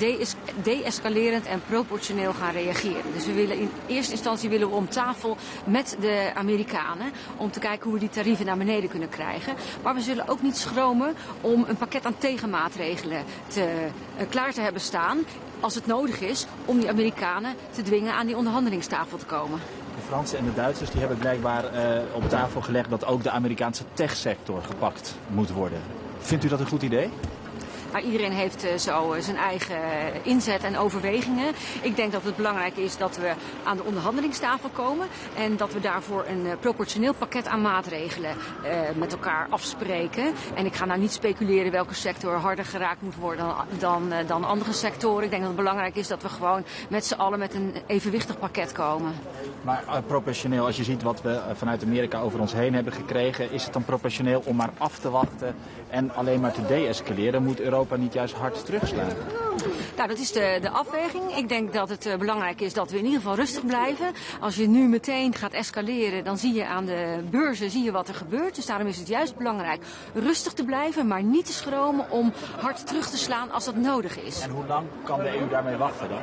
de-escalerend en proportioneel gaan reageren. Dus in eerste instantie willen we om tafel met de Amerikanen om te kijken hoe we die tarieven naar beneden kunnen krijgen. Maar we zullen ook niet schromen om een pakket aan tegenmaatregelen klaar te hebben staan als het nodig is om die Amerikanen te dwingen aan die onderhandelingstafel te komen. De Fransen en de Duitsers die hebben blijkbaar op tafel gelegd dat ook de Amerikaanse techsector gepakt moet worden. Vindt u dat een goed idee? Maar iedereen heeft zo zijn eigen inzet en overwegingen. Ik denk dat het belangrijk is dat we aan de onderhandelingstafel komen en dat we daarvoor een proportioneel pakket aan maatregelen met elkaar afspreken. En ik ga nou niet speculeren welke sector harder geraakt moet worden dan andere sectoren. Ik denk dat het belangrijk is dat we gewoon met z'n allen met een evenwichtig pakket komen. Maar proportioneel, als je ziet wat we vanuit Amerika over ons heen hebben gekregen, is het dan proportioneel om maar af te wachten en alleen maar te de-escaleren? Moet Europa niet juist hard terugslaan? Nou, dat is de afweging. Ik denk dat het belangrijk is dat we in ieder geval rustig blijven. Als je nu meteen gaat escaleren, dan zie je aan de beurzen wat er gebeurt. Dus daarom is het juist belangrijk rustig te blijven, maar niet te schromen om hard terug te slaan als dat nodig is. En hoe lang kan de EU daarmee wachten dan?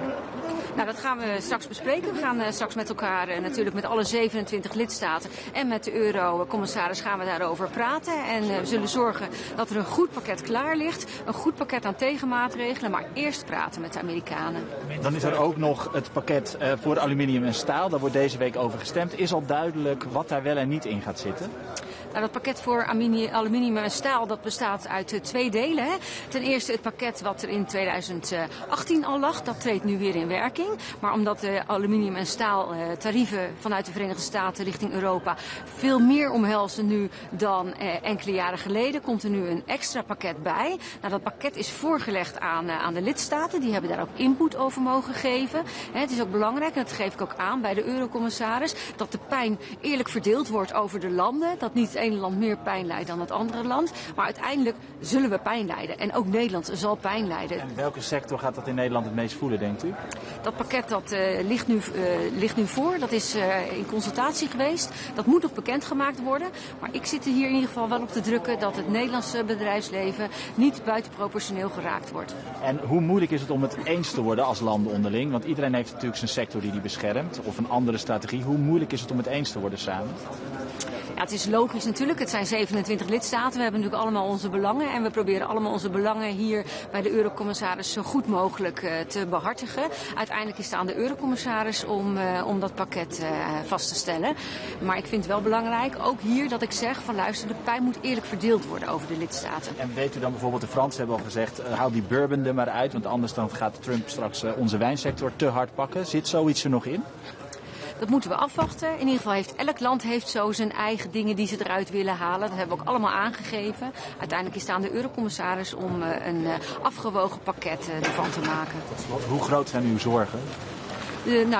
Nou, dat gaan we straks bespreken. We gaan straks met elkaar, natuurlijk met alle 27 lidstaten en met de eurocommissaris gaan we daarover praten. En we zullen zorgen dat er een goed pakket klaar ligt. Een goed pakket aan tegenmaatregelen, maar eerst praten met de Amerikanen. Dan is er ook nog het pakket voor aluminium en staal. Daar wordt deze week over gestemd. Is al duidelijk wat daar wel en niet in gaat zitten? Nou, dat pakket voor aluminium en staal dat bestaat uit 2 delen. Hè. Ten eerste het pakket wat er in 2018 al lag, dat treedt nu weer in werking. Maar omdat de aluminium en staal tarieven vanuit de Verenigde Staten richting Europa veel meer omhelzen nu dan enkele jaren geleden, komt er nu een extra pakket bij. Nou, dat pakket is voorgelegd aan de lidstaten. Die hebben daar ook input over mogen geven. Het is ook belangrijk, en dat geef ik ook aan bij de eurocommissaris, dat de pijn eerlijk verdeeld wordt over de landen. Dat niet het ene land meer pijn lijdt dan het andere land. Maar uiteindelijk zullen we pijn lijden. En ook Nederland zal pijn lijden. En welke sector gaat dat in Nederland het meest voelen, denkt u? Dat pakket dat ligt nu voor. Dat is in consultatie geweest. Dat moet nog bekendgemaakt worden. Maar ik zit er hier in ieder geval wel op te drukken dat het Nederlandse bedrijfsleven niet buitenproportioneel geraakt wordt. En hoe moeilijk is het om het eens te worden als landen onderling? Want iedereen heeft natuurlijk zijn sector die beschermt. Of een andere strategie. Hoe moeilijk is het om het eens te worden samen? Ja, het is logisch natuurlijk. Het zijn 27 lidstaten. We hebben natuurlijk allemaal onze belangen. En we proberen allemaal onze belangen hier bij de eurocommissaris zo goed mogelijk te behartigen. Uiteindelijk is het aan de eurocommissaris om dat pakket vast te stellen. Maar ik vind het wel belangrijk, ook hier, dat ik zeg van luister, de pijn moet eerlijk verdeeld worden over de lidstaten. En weet u dan bijvoorbeeld, de Fransen hebben al gezegd, haal die bourbon er maar uit. Want anders dan gaat Trump straks onze wijnsector te hard pakken. Zit zoiets er nog in? Dat moeten we afwachten. In ieder geval heeft elk land zo zijn eigen dingen die ze eruit willen halen. Dat hebben we ook allemaal aangegeven. Uiteindelijk is het aan de eurocommissaris om een afgewogen pakket ervan te maken. Hoe groot zijn uw zorgen?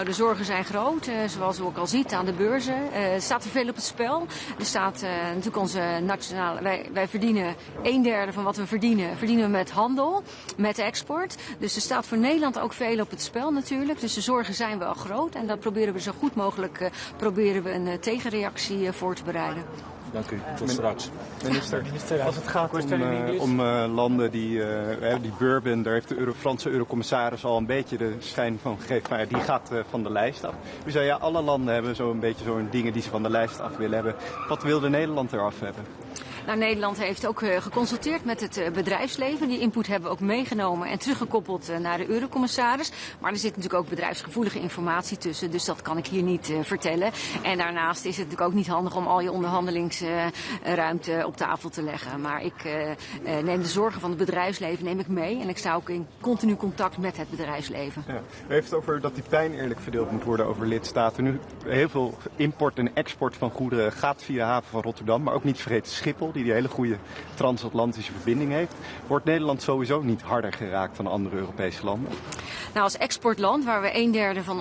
De zorgen zijn groot, zoals u ook al ziet aan de beurzen. Er staat er veel op het spel. Er staat natuurlijk onze nationale... Wij verdienen 1/3 van wat we verdienen we met handel, met export. Dus er staat voor Nederland ook veel op het spel natuurlijk. Dus de zorgen zijn wel groot en daar proberen we zo goed mogelijk een tegenreactie voor te bereiden. Dank u. Tot straks. Minister, als het gaat om landen die bourbon, daar heeft de Franse eurocommissaris al een beetje de schijn van gegeven, maar die gaat van de lijst af. U zei alle landen hebben zo'n beetje zo'n dingen die ze van de lijst af willen hebben. Wat wilde Nederland eraf hebben? Nou, Nederland heeft ook geconsulteerd met het bedrijfsleven. Die input hebben we ook meegenomen en teruggekoppeld naar de eurocommissaris. Maar er zit natuurlijk ook bedrijfsgevoelige informatie tussen, dus dat kan ik hier niet vertellen. En daarnaast is het natuurlijk ook niet handig om al je onderhandelingsruimte op tafel te leggen. Maar ik neem de zorgen van het bedrijfsleven mee en ik sta ook in continu contact met het bedrijfsleven. Ja. U heeft het over dat die pijn eerlijk verdeeld moet worden over lidstaten. Nu, heel veel import en export van goederen gaat via de haven van Rotterdam, maar ook niet vergeten Schiphol, die hele goede transatlantische verbinding heeft. Wordt Nederland sowieso niet harder geraakt dan andere Europese landen? Nou, als exportland, waar we 1/3 van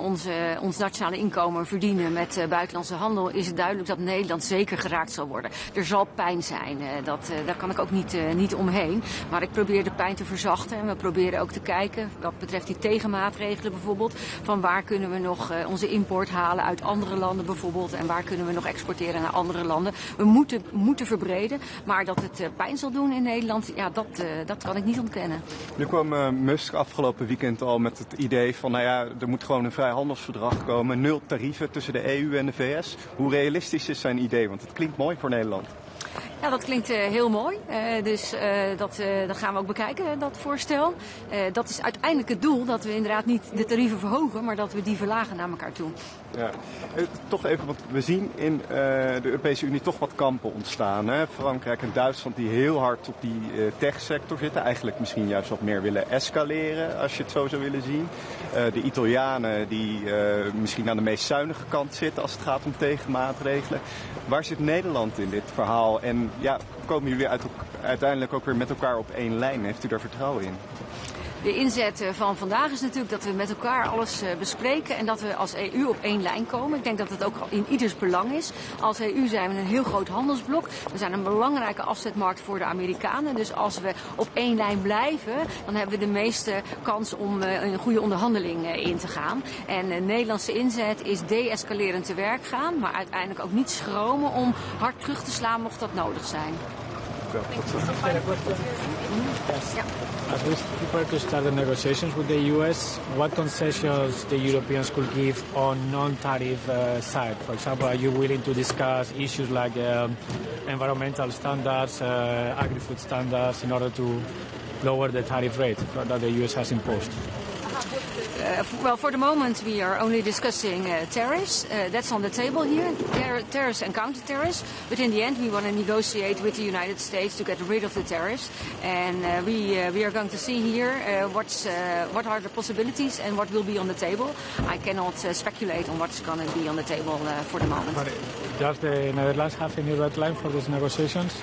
ons nationale inkomen verdienen met buitenlandse handel, is het duidelijk dat Nederland zeker geraakt zal worden. Er zal pijn zijn, daar kan ik ook niet omheen. Maar ik probeer de pijn te verzachten en we proberen ook te kijken, wat betreft die tegenmaatregelen bijvoorbeeld, van waar kunnen we nog onze import halen uit andere landen bijvoorbeeld en waar kunnen we nog exporteren naar andere landen. We moeten verbreden. Maar dat het pijn zal doen in Nederland, ja, dat kan ik niet ontkennen. Nu kwam Musk afgelopen weekend al met het idee van, er moet gewoon een vrijhandelsverdrag komen. 0 tarieven tussen de EU en de VS. Hoe realistisch is zijn idee? Want het klinkt mooi voor Nederland. Ja, dat klinkt heel mooi. Dus dat gaan we ook bekijken, dat voorstel. Dat is uiteindelijk het doel, dat we inderdaad niet de tarieven verhogen, maar dat we die verlagen naar elkaar toe. Ja. Toch even, want we zien in de Europese Unie toch wat kampen ontstaan. Hè? Frankrijk en Duitsland die heel hard op die techsector zitten. Eigenlijk misschien juist wat meer willen escaleren, als je het zo zou willen zien. De Italianen die misschien aan de meest zuinige kant zitten als het gaat om tegenmaatregelen. Waar zit Nederland in dit verhaal? En ja, komen jullie uiteindelijk ook weer met elkaar op één lijn? Heeft u daar vertrouwen in? De inzet van vandaag is natuurlijk dat we met elkaar alles bespreken en dat we als EU op één lijn komen. Ik denk dat het ook in ieders belang is. Als EU zijn we een heel groot handelsblok. We zijn een belangrijke afzetmarkt voor de Amerikanen. Dus als we op één lijn blijven, dan hebben we de meeste kans om een goede onderhandeling in te gaan. En de Nederlandse inzet is de-escalerend te werk gaan, maar uiteindelijk ook niet schromen om hard terug te slaan mocht dat nodig zijn. As we prepare to start the negotiations with the U.S., what concessions the Europeans could give on non-tariff side? For example, are you willing to discuss issues like environmental standards, agri-food standards, in order to lower the tariff rate that the U.S. has imposed? Well, for the moment we are only discussing tariffs. That's on the table here, tariffs and counter-tariffs. But in the end we want to negotiate with the United States to get rid of the tariffs. And we are going to see here what are the possibilities and what will be on the table. I cannot speculate on what's going to be on the table for the moment. Does the Netherlands have any red line for these negotiations?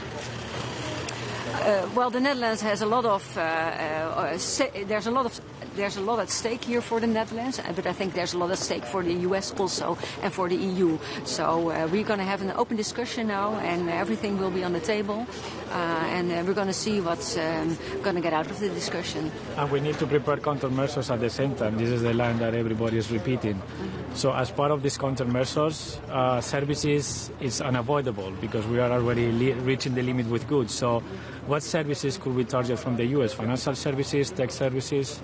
Well, the Netherlands has a lot of. There's a lot at stake here for the Netherlands, but I think there's a lot at stake for the US also and for the EU. So we're going to have an open discussion now, and everything will be on the table, and we're going to see what's going to get out of the discussion. And we need to prepare countermeasures at the same time. This is the line that everybody is repeating. So as part of these countermeasures, services is unavoidable because we are already reaching the limit with goods. So what services could we target from the US? Financial services, tech services?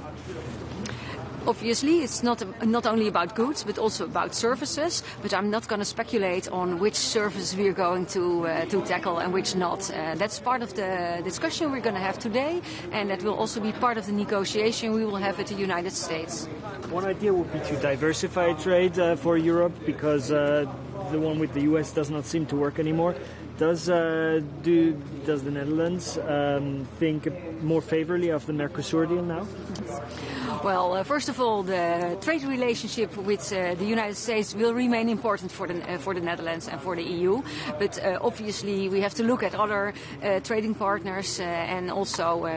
Obviously, it's not only about goods, but also about services. But I'm not going to speculate on which service we're going to tackle and which not. That's part of the discussion we're going to have today, and that will also be part of the negotiation we will have with the United States. One idea would be to diversify trade for Europe, because the one with the US does not seem to work anymore. Does the Netherlands think more favorably of the Mercosur deal now? Well, first of all, the trade relationship with the United States will remain important for the Netherlands and for the EU. But obviously, we have to look at other trading partners and also,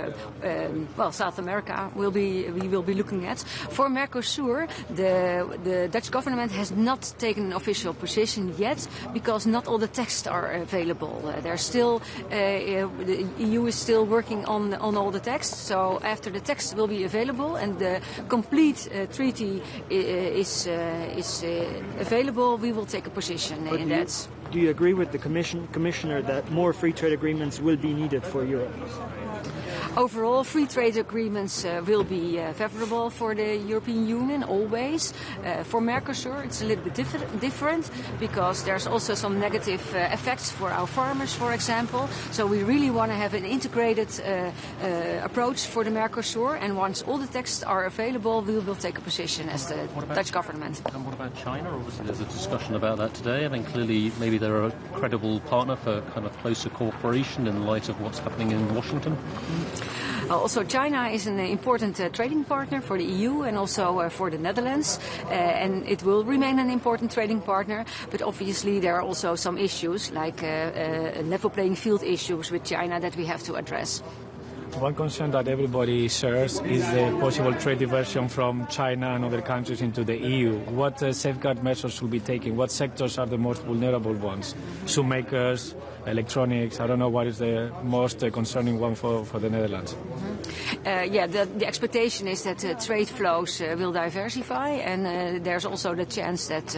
well, South America. We will be looking at. For Mercosur, the Dutch government has not taken an official position yet because not all the texts are available. There's still the EU is still working on all the texts. So after the text will be available and the complete treaty is available, we will take a position in that. Do you agree with the Commissioner that more free trade agreements will be needed for Europe? Overall, free trade agreements will be favorable for the European Union, always. For Mercosur, it's a little bit different because there's also some negative effects for our farmers, for example. So we really want to have an integrated approach for the Mercosur, and once all the texts are available, we will take a position as the Dutch government. And what about China? Obviously, there's a discussion about that today. I mean, clearly, maybe they're a credible partner for kind of closer cooperation in light of what's happening in Washington. Also, China is an important trading partner for the EU and also for the Netherlands, and it will remain an important trading partner. But obviously, there are also some issues like level playing field issues with China that we have to address. One concern that everybody shares is the possible trade diversion from China and other countries into the EU. What safeguard measures should be taken? What sectors are the most vulnerable ones? Shoemakers, electronics, I don't know what is the most concerning one for the Netherlands. Yeah, the expectation is that trade flows will diversify, and there's also the chance that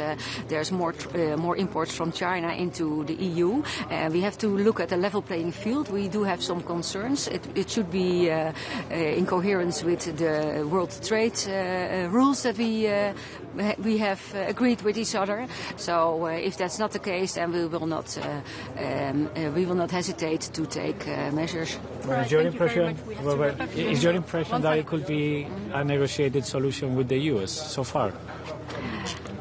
there's more imports from China into the EU. We have to look at the level playing field. We do have some concerns. It should be in coherence with the world trade rules that we have agreed with each other. So if that's not the case, then we will not hesitate to take measures. Well, is your impression that it could be a negotiated solution with the US so far?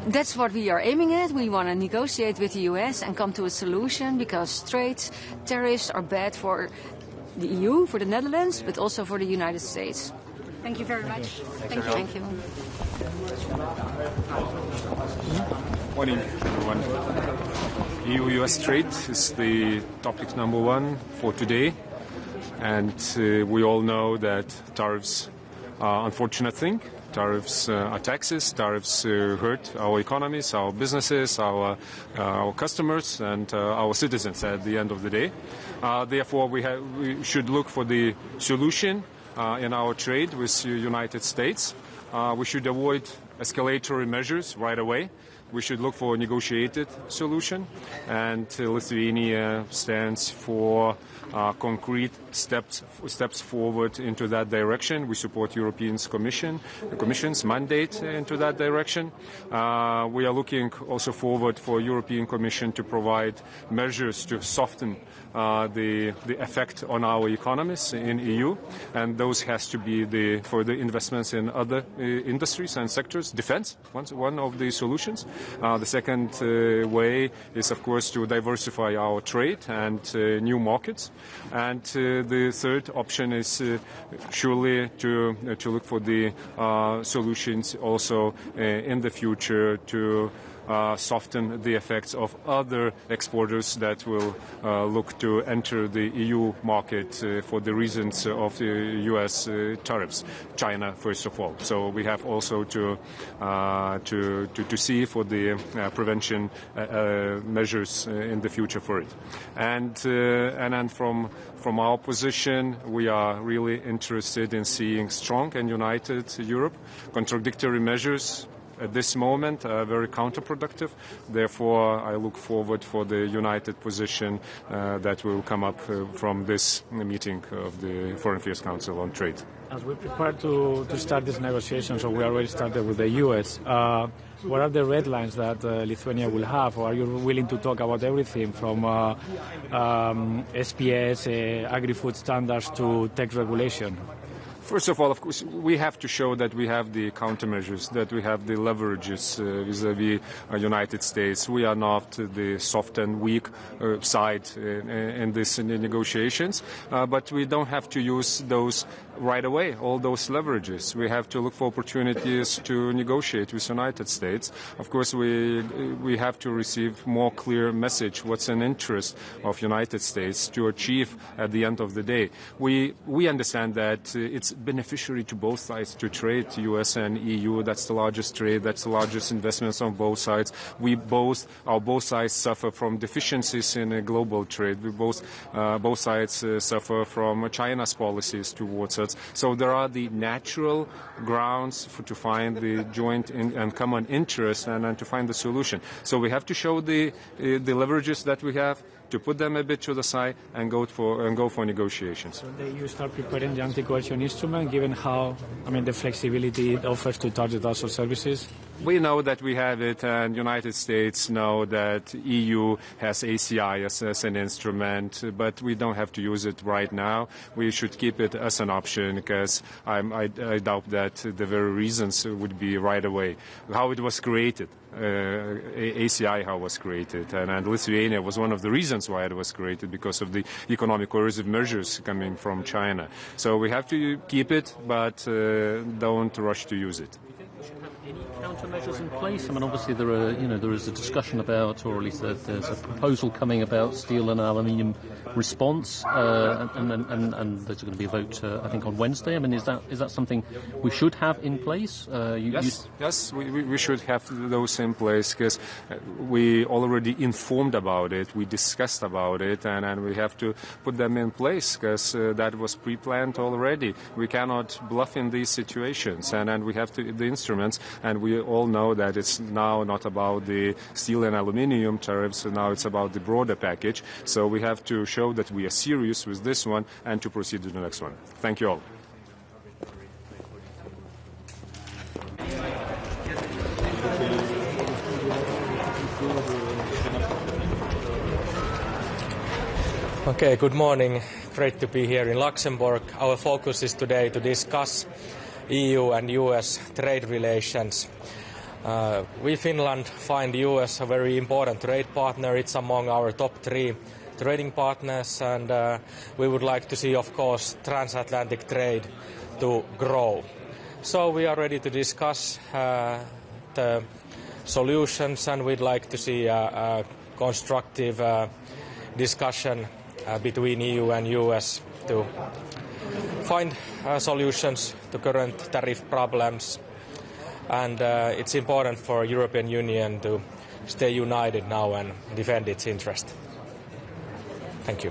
That's what we are aiming at. We want to negotiate with the US and come to a solution, because trade tariffs are bad for the EU, for the Netherlands, but also for the United States. Thank you very much. Thank you. Thank you. Morning, everyone. EU-US trade is the topic number one for today. And we all know that tariffs are an unfortunate thing. Tariffs are taxes. Tariffs hurt our economies, our businesses, our customers, and our citizens at the end of the day. Therefore, we should look for the solution in our trade with the United States. We should avoid escalatory measures right away. We should look for a negotiated solution, and Lithuania stands for concrete steps forward into that direction. We support the Commission's mandate into that direction. We are looking also forward for European Commission to provide measures to soften the effect on our economies in EU, and those has to be for the investments in other industries and sectors. Defense, one of the solutions. The second way is, of course, to diversify our trade and new markets. And the third option is surely to look for the solutions also in the future to soften the effects of other exporters that will look to enter the EU market for the reasons of the US tariffs. China, first of all. So we have also to see for the prevention measures in the future for it. And then from our position, we are really interested in seeing strong and united Europe. Contradictory measures at this moment are very counterproductive. Therefore, I look forward for the united position that will come up from this meeting of the Foreign Affairs Council on Trade. As we prepare to start these negotiations, or we already started with the US, what are the red lines that Lithuania will have? Or are you willing to talk about everything from SPS, agri-food standards to tax regulation? First of all, of course, we have to show that we have the countermeasures, that we have the leverages vis-à-vis United States. We are not the soft and weak side in these negotiations, but we don't have to use those right away, all those leverages. We have to look for opportunities to negotiate with United States. Of course, we have to receive more clear message what's in interest of United States to achieve at the end of the day. We understand that it's beneficiary to both sides to trade, US and EU. That's the largest trade, that's the largest investments on both sides. Both sides suffer from deficiencies in global trade. Both sides suffer from China's policies towards us. So there are the natural grounds to find the joint and common interest and to find the solution. So we have to show the leverages that we have, to put them a bit to the side and go for negotiations. So you start preparing the anti-coercion instrument, given how, the flexibility it offers to target also services? We know that we have it, and United States know that EU has ACI as an instrument, but we don't have to use it right now. We should keep it as an option, because I doubt that the very reasons would be right away. How it was created, ACI how it was created, and Lithuania was one of the reasons why it was created, because of the economic coercive measures coming from China. So we have to keep it, but don't rush to use it. Any countermeasures in place? Obviously there is a discussion about, or at least there's a proposal coming about steel and aluminium response, and there's going to be a vote, I think, on Wednesday. Is that something we should have in place? Yes, we should have those in place, because we already informed about it, we discussed about it, and we have to put them in place, because that was pre-planned already. We cannot bluff in these situations, and we have the instruments. And we all know that it's now not about the steel and aluminium tariffs, now it's about the broader package. So we have to show that we are serious with this one and to proceed to the next one. Thank you all. Okay, good morning. Great to be here in Luxembourg. Our focus is today to discuss EU and US trade relations. We Finland find the US a very important trade partner. It's among our top 3 trading partners, and we would like to see, of course, transatlantic trade to grow. So we are ready to discuss the solutions, and we'd like to see a constructive discussion between EU and US to find solutions to current tariff problems. And it's important for European Union to stay united now and defend its interest. Thank you.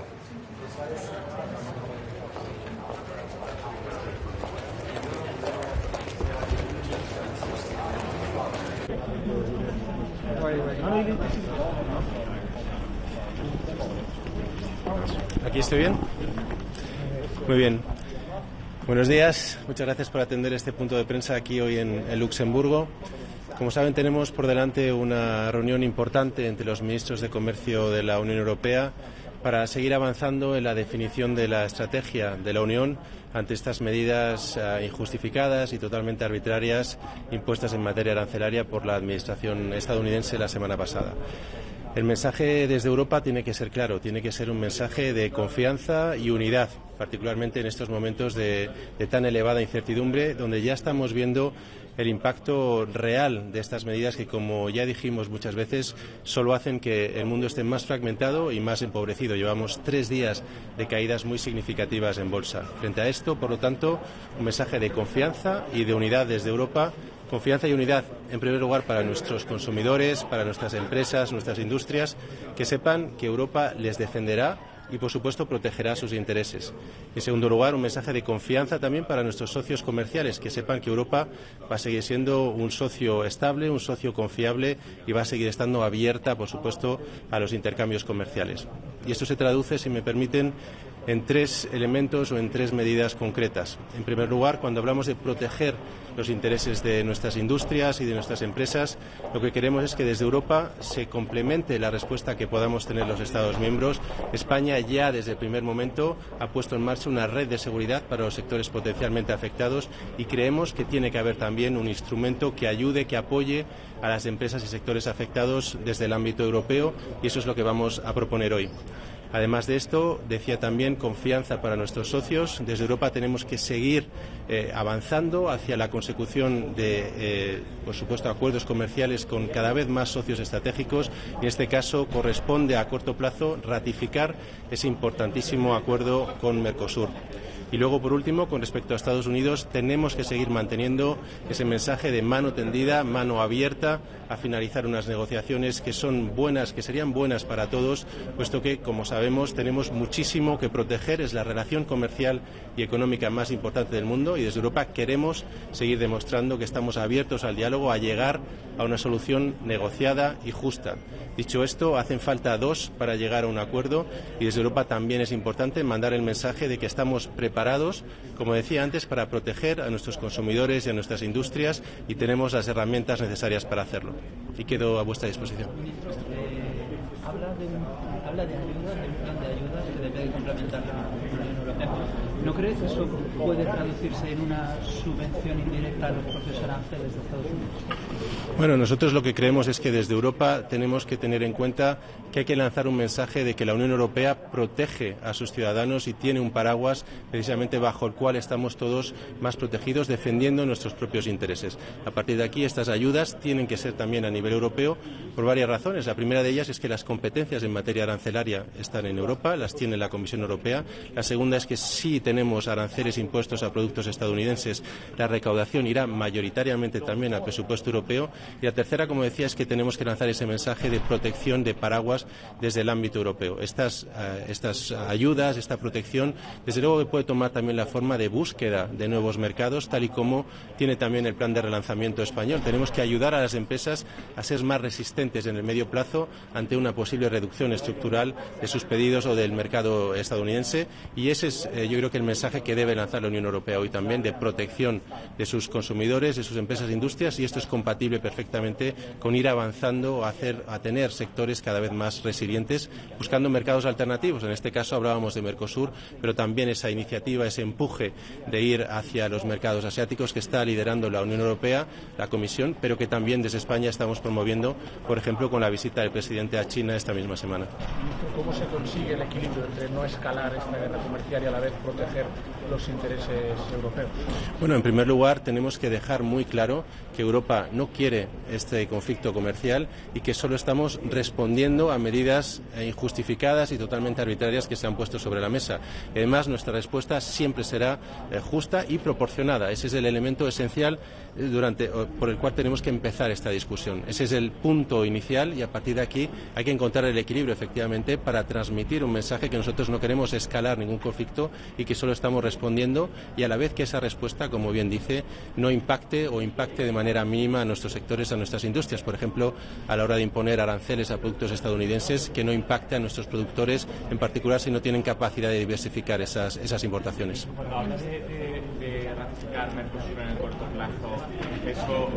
¿Aquí estoy bien? Muy bien. Buenos días. Muchas gracias por atender este punto de prensa aquí hoy en Luxemburgo. Como saben, tenemos por delante una reunión importante entre los ministros de Comercio de la Unión Europea para seguir avanzando en la definición de la estrategia de la Unión ante estas medidas injustificadas y totalmente arbitrarias impuestas en materia arancelaria por la administración estadounidense la semana pasada. El mensaje desde Europa tiene que ser claro, tiene que ser un mensaje de confianza y unidad, particularmente en estos momentos de tan elevada incertidumbre, donde ya estamos viendo el impacto real de estas medidas que, como ya dijimos muchas veces, solo hacen que el mundo esté más fragmentado y más empobrecido. Llevamos 3 días de caídas muy significativas en bolsa. Frente a esto, por lo tanto, un mensaje de confianza y de unidad desde Europa. Confianza y unidad, en primer lugar, para nuestros consumidores, para nuestras empresas, nuestras industrias, que sepan que Europa les defenderá y, por supuesto, protegerá sus intereses. En segundo lugar, un mensaje de confianza también para nuestros socios comerciales, que sepan que Europa va a seguir siendo un socio estable, un socio confiable y va a seguir estando abierta, por supuesto, a los intercambios comerciales. Y esto se traduce, si me permiten, en 3 elementos o en 3 medidas concretas. En primer lugar, cuando hablamos de proteger los intereses de nuestras industrias y de nuestras empresas, lo que queremos es que desde Europa se complemente la respuesta que podamos tener los Estados miembros. España ya desde el primer momento ha puesto en marcha una red de seguridad para los sectores potencialmente afectados y creemos que tiene que haber también un instrumento que ayude, que apoye a las empresas y sectores afectados desde el ámbito europeo, y eso es lo que vamos a proponer hoy. Además de esto, decía también confianza para nuestros socios. Desde Europa tenemos que seguir avanzando hacia la consecución de, por supuesto, acuerdos comerciales con cada vez más socios estratégicos. En este caso, corresponde a corto plazo ratificar ese importantísimo acuerdo con Mercosur. Y luego, por último, con respecto a Estados Unidos, tenemos que seguir manteniendo ese mensaje de mano tendida, mano abierta, a finalizar unas negociaciones que son buenas, que serían buenas para todos, puesto que, como sabemos, tenemos muchísimo que proteger. Es la relación comercial y económica más importante del mundo y desde Europa queremos seguir demostrando que estamos abiertos al diálogo, a llegar a una solución negociada y justa. Dicho esto, hacen falta 2 para llegar a un acuerdo y desde Europa también es importante mandar el mensaje de que estamos preparados, como decía antes, para proteger a nuestros consumidores y a nuestras industrias y tenemos las herramientas necesarias para hacerlo. Y quedo a vuestra disposición. Habla de ayudas, de un plan de ayudas que debe complementar la Unión Europea. ¿No crees que eso puede traducirse en una subvención indirecta a los propios aranceles de Estados Unidos? Bueno, nosotros lo que creemos es que desde Europa tenemos que tener en cuenta que hay que lanzar un mensaje de que la Unión Europea protege a sus ciudadanos y tiene un paraguas precisamente bajo el cual estamos todos más protegidos, defendiendo nuestros propios intereses. A partir de aquí, estas ayudas tienen que ser también a nivel europeo por varias razones. La primera de ellas es que las competencias en materia arancelaria están en Europa, las tiene la Comisión Europea. La segunda es que si tenemos aranceles impuestos a productos estadounidenses, la recaudación irá mayoritariamente también al presupuesto europeo. Y la tercera, como decía, es que tenemos que lanzar ese mensaje de protección de paraguas desde el ámbito europeo. Estas ayudas, esta protección, desde luego que puede tomar también la forma de búsqueda de nuevos mercados, tal y como tiene también el plan de relanzamiento español. Tenemos que ayudar a las empresas a ser más resistentes en el medio plazo ante una posible reducción estructural estructural de sus pedidos o del mercado estadounidense, y ese es yo creo que el mensaje que debe lanzar la Unión Europea hoy también, de protección de sus consumidores, de sus empresas e industrias, y esto es compatible perfectamente con ir avanzando a tener sectores cada vez más resilientes, buscando mercados alternativos. En este caso hablábamos de Mercosur, pero también esa iniciativa, ese empuje de ir hacia los mercados asiáticos que está liderando la Unión Europea, la Comisión, pero que también desde España estamos promoviendo, por ejemplo, con la visita del presidente a China esta misma semana. ¿Cómo se consigue el equilibrio entre no escalar esta guerra comercial y a la vez proteger los intereses europeos? Bueno, en primer lugar tenemos que dejar muy claro que Europa no quiere este conflicto comercial y que solo estamos respondiendo a medidas injustificadas y totalmente arbitrarias que se han puesto sobre la mesa. Y además, nuestra respuesta siempre será justa y proporcionada. Ese es el elemento esencial por el cual tenemos que empezar esta discusión. Ese es el punto inicial, y a partir de aquí hay que encontrar el equilibrio, efectivamente, para transmitir un mensaje que nosotros no queremos escalar ningún conflicto y que solo estamos respondiendo, y a la vez que esa respuesta, como bien dice, no impacte o impacte de manera mínima a nuestros sectores, a nuestras industrias. Por ejemplo, a la hora de imponer aranceles a productos estadounidenses, que no impacte a nuestros productores, en particular si no tienen capacidad de diversificar esas importaciones. Cuando hablas de ratificar Mercosur en el corto plazo, ¿eso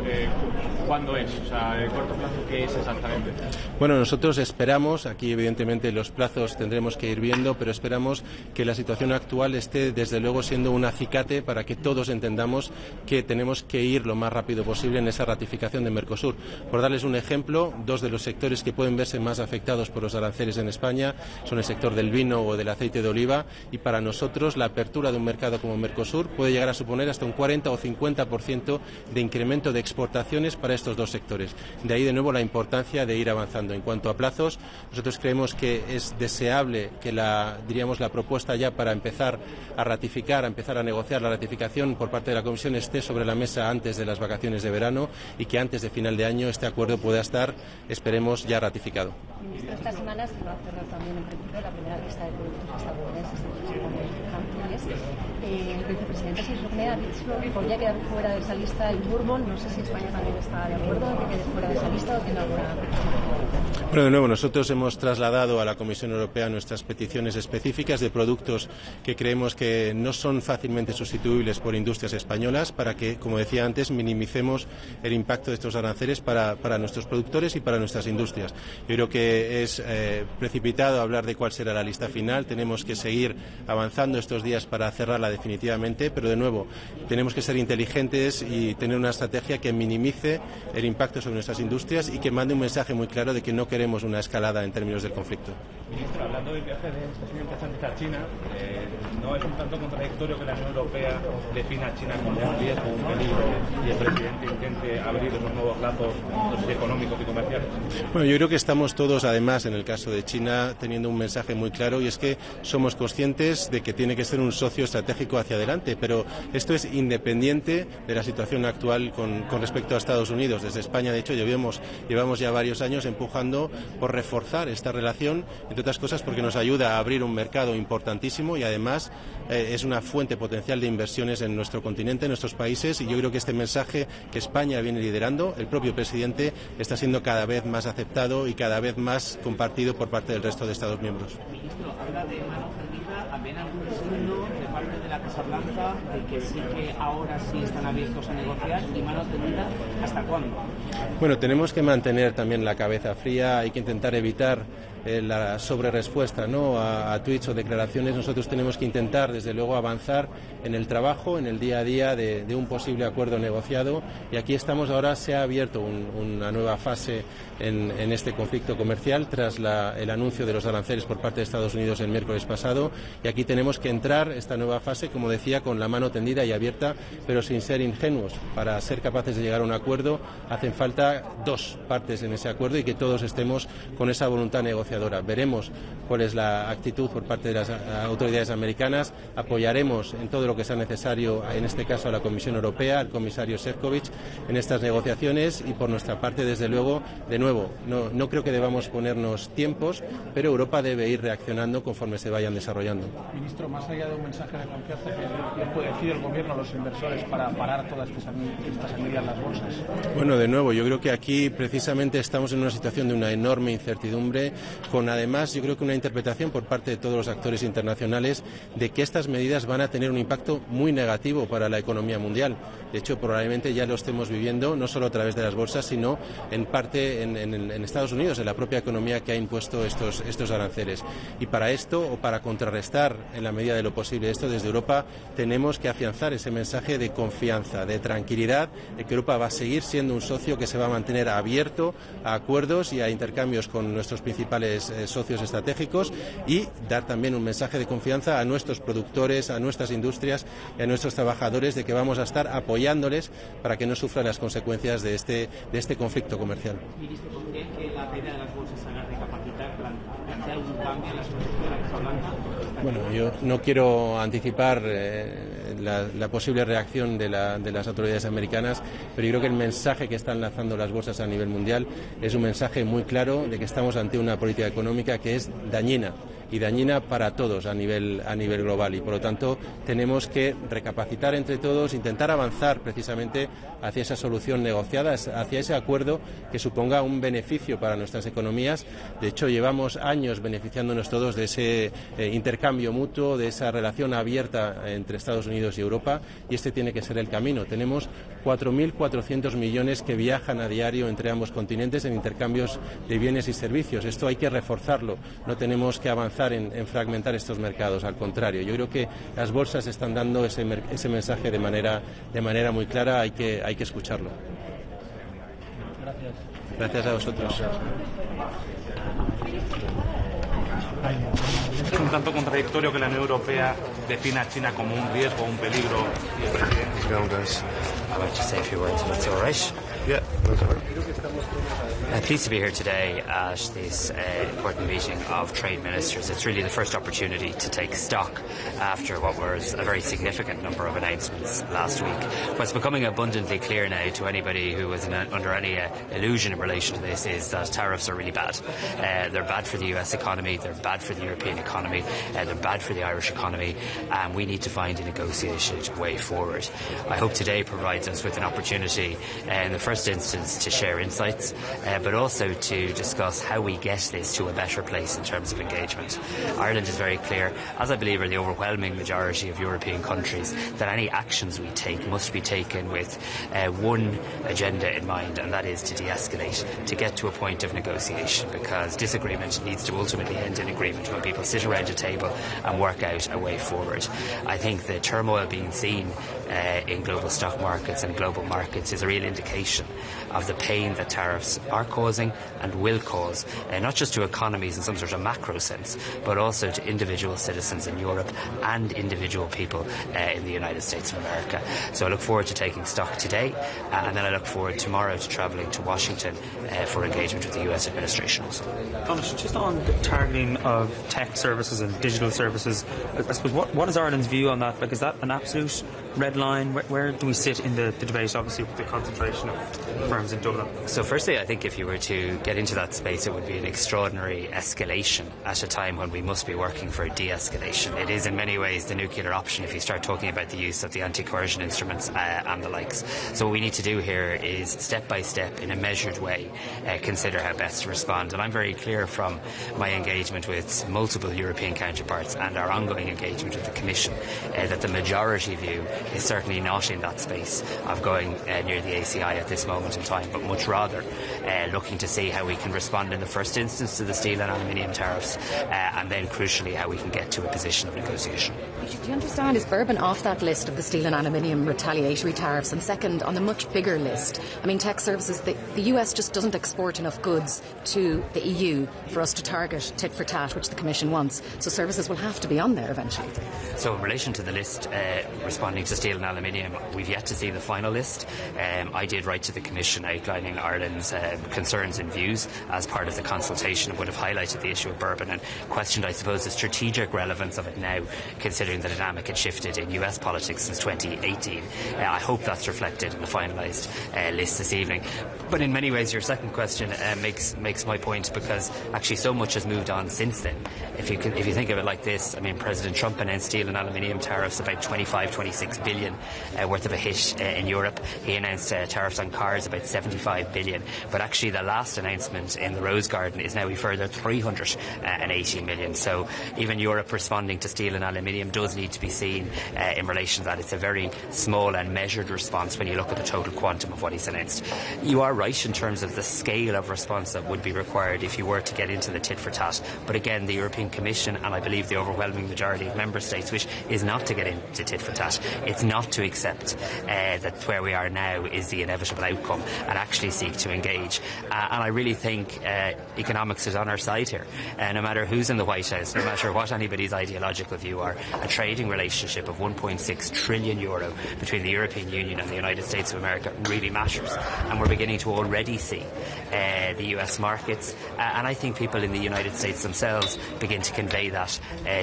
cuándo es? O sea, ¿el corto plazo qué es exactamente? Bueno, nosotros esperamos, aquí evidentemente los plazos tendremos que ir viendo, pero esperamos que la situación actual esté desde luego siendo un acicate para que todos entendamos que tenemos que ir lo más rápido posible en esa ratificación de Mercosur. Por darles un ejemplo, dos de los sectores que pueden verse más afectados por los aranceles en España son el sector del vino o del aceite de oliva, y para nosotros la apertura de un mercado como Mercosur puede llegar a suponer hasta un 40 o 50% de incremento de exportaciones para estos dos sectores. De ahí de nuevo la importancia de ir avanzando. En cuanto a plazos, nosotros creemos que es deseable que la propuesta ya para empezar a ratificar, a empezar a negociar la ratificación por parte de la Comisión esté sobre la mesa antes de las vacaciones de verano, y que antes de final de año este acuerdo pueda estar, esperemos, ya ratificado. Ministro, esta semana se va a cerrar también en principio la primera lista de productos estadounidenses el vicepresidente ha dicho que podría quedar fuera de esa lista el bourbon. No sé si España también está de acuerdo en que quede fuera de esa lista o tiene alguna. Bueno, de nuevo, nosotros hemos trasladado a la Comisión Europea nuestras peticiones específicas de productos que creemos que no son fácilmente sustituibles por industrias españolas, para que, como decía antes, minimicemos el impacto de estos aranceles para nuestros productores y para nuestras industrias. Yo creo que es precipitado hablar de cuál será la lista final. Tenemos que seguir avanzando estos días para cerrarla definitivamente, pero de nuevo tenemos que ser inteligentes y tener una estrategia que minimice el impacto sobre nuestras industrias y que mande un mensaje muy claro de que no queremos una escalada en términos del conflicto. Ministro, hablando del viaje de este señor presidente a China, ¿no es un tanto contradictorio que la Unión Europea defina a China como un riesgo, un peligro, y el presidente intente abrir unos nuevos lazos económicos y comerciales? Bueno, yo creo que estamos todos, además, en el caso de China, teniendo un mensaje muy claro, y es que somos conscientes de que tiene que ser un socio estratégico hacia adelante, pero esto es independiente de la situación actual con respecto a Estados Unidos. Desde España, de hecho, llevamos ya varios años empujando por reforzar esta relación, entre otras cosas porque nos ayuda a abrir un mercado importantísimo y además es una fuente potencial de inversiones en nuestro continente, en nuestros países, y yo creo que este mensaje que España viene liderando, el propio presidente, está siendo cada vez más aceptado y cada vez más compartido por parte del resto de Estados miembros. Ministro, habla de mano tendida, ¿también algún signo de parte de la Casa Blanca de que sí que ahora sí están abiertos a negociar, y mano tendida hasta cuándo? Bueno, tenemos que mantener también la cabeza fría, hay que intentar evitar la sobrerespuesta, ¿no?, a tweets o declaraciones. Nosotros tenemos que intentar, desde luego, avanzar en el trabajo, en el día a día de un posible acuerdo negociado, y aquí estamos ahora. Se ha abierto una nueva fase en este conflicto comercial tras el anuncio de los aranceles por parte de Estados Unidos el miércoles pasado, y aquí tenemos que entrar esta nueva fase, como decía, con la mano tendida y abierta, pero sin ser ingenuos. Para ser capaces de llegar a un acuerdo hacen falta dos partes en ese acuerdo, y que todos estemos con esa voluntad negociadora. Veremos cuál es la actitud por parte de las autoridades americanas. Apoyaremos en todo lo que sea necesario, en este caso a la Comisión Europea, al comisario Šefčovič, en estas negociaciones, y por nuestra parte, desde luego, de nuevo, no creo que debamos ponernos tiempos, pero Europa debe ir reaccionando conforme se vayan desarrollando. Ministro, más allá de un mensaje de confianza, ¿qué puede decir el Gobierno a los inversores para parar todas estas salidas en las bolsas? Bueno, de nuevo, yo creo que aquí precisamente estamos en una situación de una enorme incertidumbre. con además yo creo que una interpretación por parte de todos los actores internacionales de que estas medidas van a tener un impacto muy negativo para la economía mundial. De hecho, probablemente ya lo estemos viviendo, no solo a través de las bolsas, sino en parte en Estados Unidos, en la propia economía que ha impuesto estos aranceles. Y para esto, o para contrarrestar en la medida de lo posible esto, desde Europa tenemos que afianzar ese mensaje de confianza, de tranquilidad, de que Europa va a seguir siendo un socio que se va a mantener abierto a acuerdos y a intercambios con nuestros principales socios estratégicos, y dar también un mensaje de confianza a nuestros productores, a nuestras industrias y a nuestros trabajadores de que vamos a estar apoyándoles para que no sufran las consecuencias de este conflicto comercial. Ministro, ¿cree que la caída de las bolsas haga recapacitar, plantea algún cambio en la estrategia de la que está hablando? Bueno, yo no quiero anticipar la posible reacción de las autoridades americanas, pero yo creo que el mensaje que están lanzando las bolsas a nivel mundial es un mensaje muy claro de que estamos ante una política económica que es dañina, y dañina para todos a nivel global, y por lo tanto tenemos que recapacitar entre todos, intentar avanzar precisamente hacia esa solución negociada, hacia ese acuerdo que suponga un beneficio para nuestras economías. De hecho, llevamos años beneficiándonos todos de ese intercambio mutuo, de esa relación abierta entre Estados Unidos y Europa, y este tiene que ser el camino. Tenemos 4.400 millones que viajan a diario entre ambos continentes en intercambios de bienes y servicios. Esto hay que reforzarlo, no tenemos que avanzar en fragmentar estos mercados, al contrario. Yo creo que las bolsas están dando ese mensaje de manera muy clara, hay que escucharlo. Gracias a vosotros. Es un tanto contradictorio que la Unión Europea defina a China como un riesgo o un peligro, y el presidente. I'd like to say a few words, if that's all right. Yeah, that's all right. I'm pleased to be here today at this important meeting of trade ministers. It's really the first opportunity to take stock after what was a very significant number of announcements last week. What's becoming abundantly clear now to anybody who was under any illusion in relation to this is that tariffs are really bad. They're bad for the US economy, they're bad for the European economy, they're bad for the Irish economy, and we need to find a negotiated way forward. I hope today provides us with an opportunity in the first instance to share insights, but also to discuss how we get this to a better place in terms of engagement. Ireland is very clear, as I believe are the overwhelming majority of European countries, that any actions we take must be taken with one agenda in mind, and that is to de-escalate, to get to a point of negotiation, because disagreement needs to ultimately end in agreement when people sit around a table and work out a way forward. I think the turmoil being seen in global stock markets and global markets is a real indication of the pain that tariffs are causing and will cause, not just to economies in some sort of macro sense, but also to individual citizens in Europe and individual people in the United States of America. So I look forward to taking stock today, and then I look forward tomorrow to travelling to Washington for engagement with the US administration. Thomas, just on the targeting of tech services and digital services, I suppose what is Ireland's view on that? Like, is that an absolute red line? Where do we sit in the debate, obviously, with the concentration of firms in Dublin? So firstly, I think if you were to get into that space, it would be an extraordinary escalation at a time when we must be working for de-escalation. It is in many ways the nuclear option if you start talking about the use of the anti-coercion instruments and the likes. So what we need to do here is step by step, in a measured way, consider how best to respond. And I'm very clear from my engagement with multiple European counterparts and our ongoing engagement with the Commission that the majority view is certainly not in that space of going near the ACI at this moment in time, but much rather looking to see how we can respond in the first instance to the steel and aluminium tariffs, and then crucially how we can get to a position of negotiation. Do you understand, is bourbon off that list of the steel and aluminium retaliatory tariffs? And second, on the much bigger list, I mean, tech services, the US just doesn't export enough goods to the EU for us to target tit for tat, which the Commission wants. So services will have to be on there eventually. So in relation to the list responding to steel and aluminium, we've yet to see the final list. I did write to the Commission outlining Ireland's concerns and views as part of the consultation, and would have highlighted the issue of bourbon and questioned, I suppose, the strategic relevance of it now, considering the dynamic had shifted in US politics since 2018. I hope that's reflected in the finalised list this evening. But in many ways, your second question makes my point, because actually so much has moved on since then. If you think of it like this, I mean, President Trump announced steel and aluminium tariffs about 25, 26 $5 billion worth of a hit in Europe. He announced tariffs on cars about $75 billion. But actually the last announcement in the Rose Garden is now a further $380 million. So even Europe responding to steel and aluminium does need to be seen in relation to that. It's a very small and measured response when you look at the total quantum of what he's announced. You are right in terms of the scale of response that would be required if you were to get into the tit for tat. But again, the European Commission, and I believe the overwhelming majority of member states, which is not to get into tit for tat, it's not to accept that where we are now is the inevitable outcome and actually seek to engage. And I really think economics is on our side here. No matter who's in the White House, no matter what anybody's ideological view are, a trading relationship of €1.6 trillion between the European Union and the United States of America really matters. And we're beginning to already see the US markets, and I think people in the United States themselves begin to convey that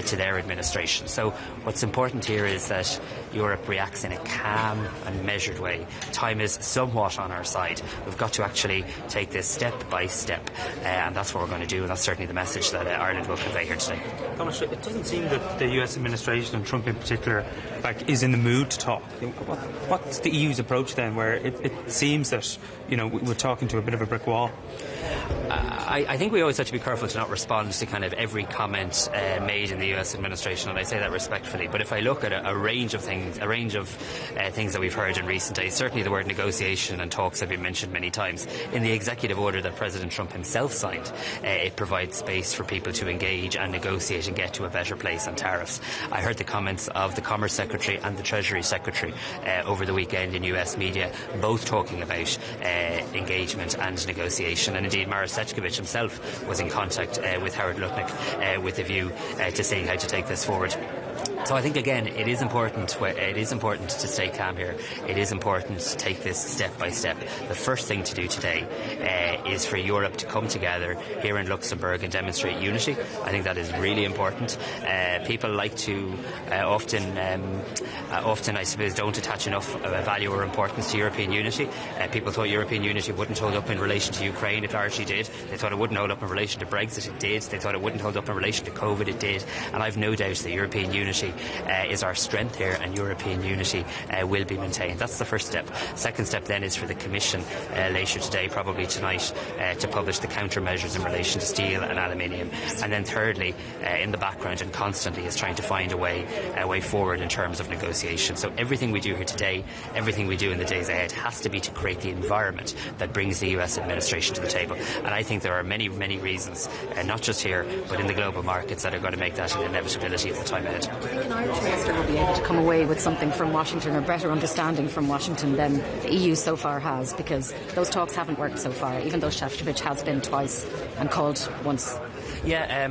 to their administration. So what's important here is that Europe reacts in a calm and measured way. Time is somewhat on our side. We've got to actually take this step by step, and that's what we're going to do, and that's certainly the message that Ireland will convey here today. Thomas, it doesn't seem that the US administration, and Trump in particular, is in the mood to talk. What's the EU's approach then, where it seems that, we're talking to a bit of a brick wall? I think we always have to be careful to not respond to kind of every comment made in the US administration, and I say that respectfully. But if I look at a range of things that we've heard in recent days, certainly the word negotiation and talks have been mentioned many times. In the executive order that President Trump himself signed, it provides space for people to engage and negotiate and get to a better place on tariffs. I heard the comments of the Commerce Secretary and the Treasury Secretary over the weekend in US media, both talking about engagement and negotiation. And indeed, Maros Sefcovic himself was in contact with Howard Lutnick with a view to seeing how to take this forward. So I think, again, it is important to stay calm here. It is important to take this step by step. The first thing to do today is for Europe to come together here in Luxembourg and demonstrate unity. I think that is really important. People like to often, I suppose, don't attach enough value or importance to European unity. People thought European unity wouldn't hold up in relation to Ukraine. It largely did. They thought it wouldn't hold up in relation to Brexit. It did. They thought it wouldn't hold up in relation to COVID. It did. And I've no doubt that European unity is our strength here, and European unity will be maintained. That's the first step. Second step then is for the Commission later today, probably tonight, to publish the countermeasures in relation to steel and aluminium. And then thirdly, in the background and constantly, is trying to find a way forward in terms of negotiation. So everything we do here today, everything we do in the days ahead, has to be to create the environment that brings the US administration to the table. And I think there are many, many reasons, not just here, but in the global markets, that are going to make that an inevitability of the time ahead. Do you think an Irish minister will be able to come away with something from Washington, or better understanding from Washington than the EU so far has? Because those talks haven't worked so far, even though Šefčovič has been twice and called once. Yeah,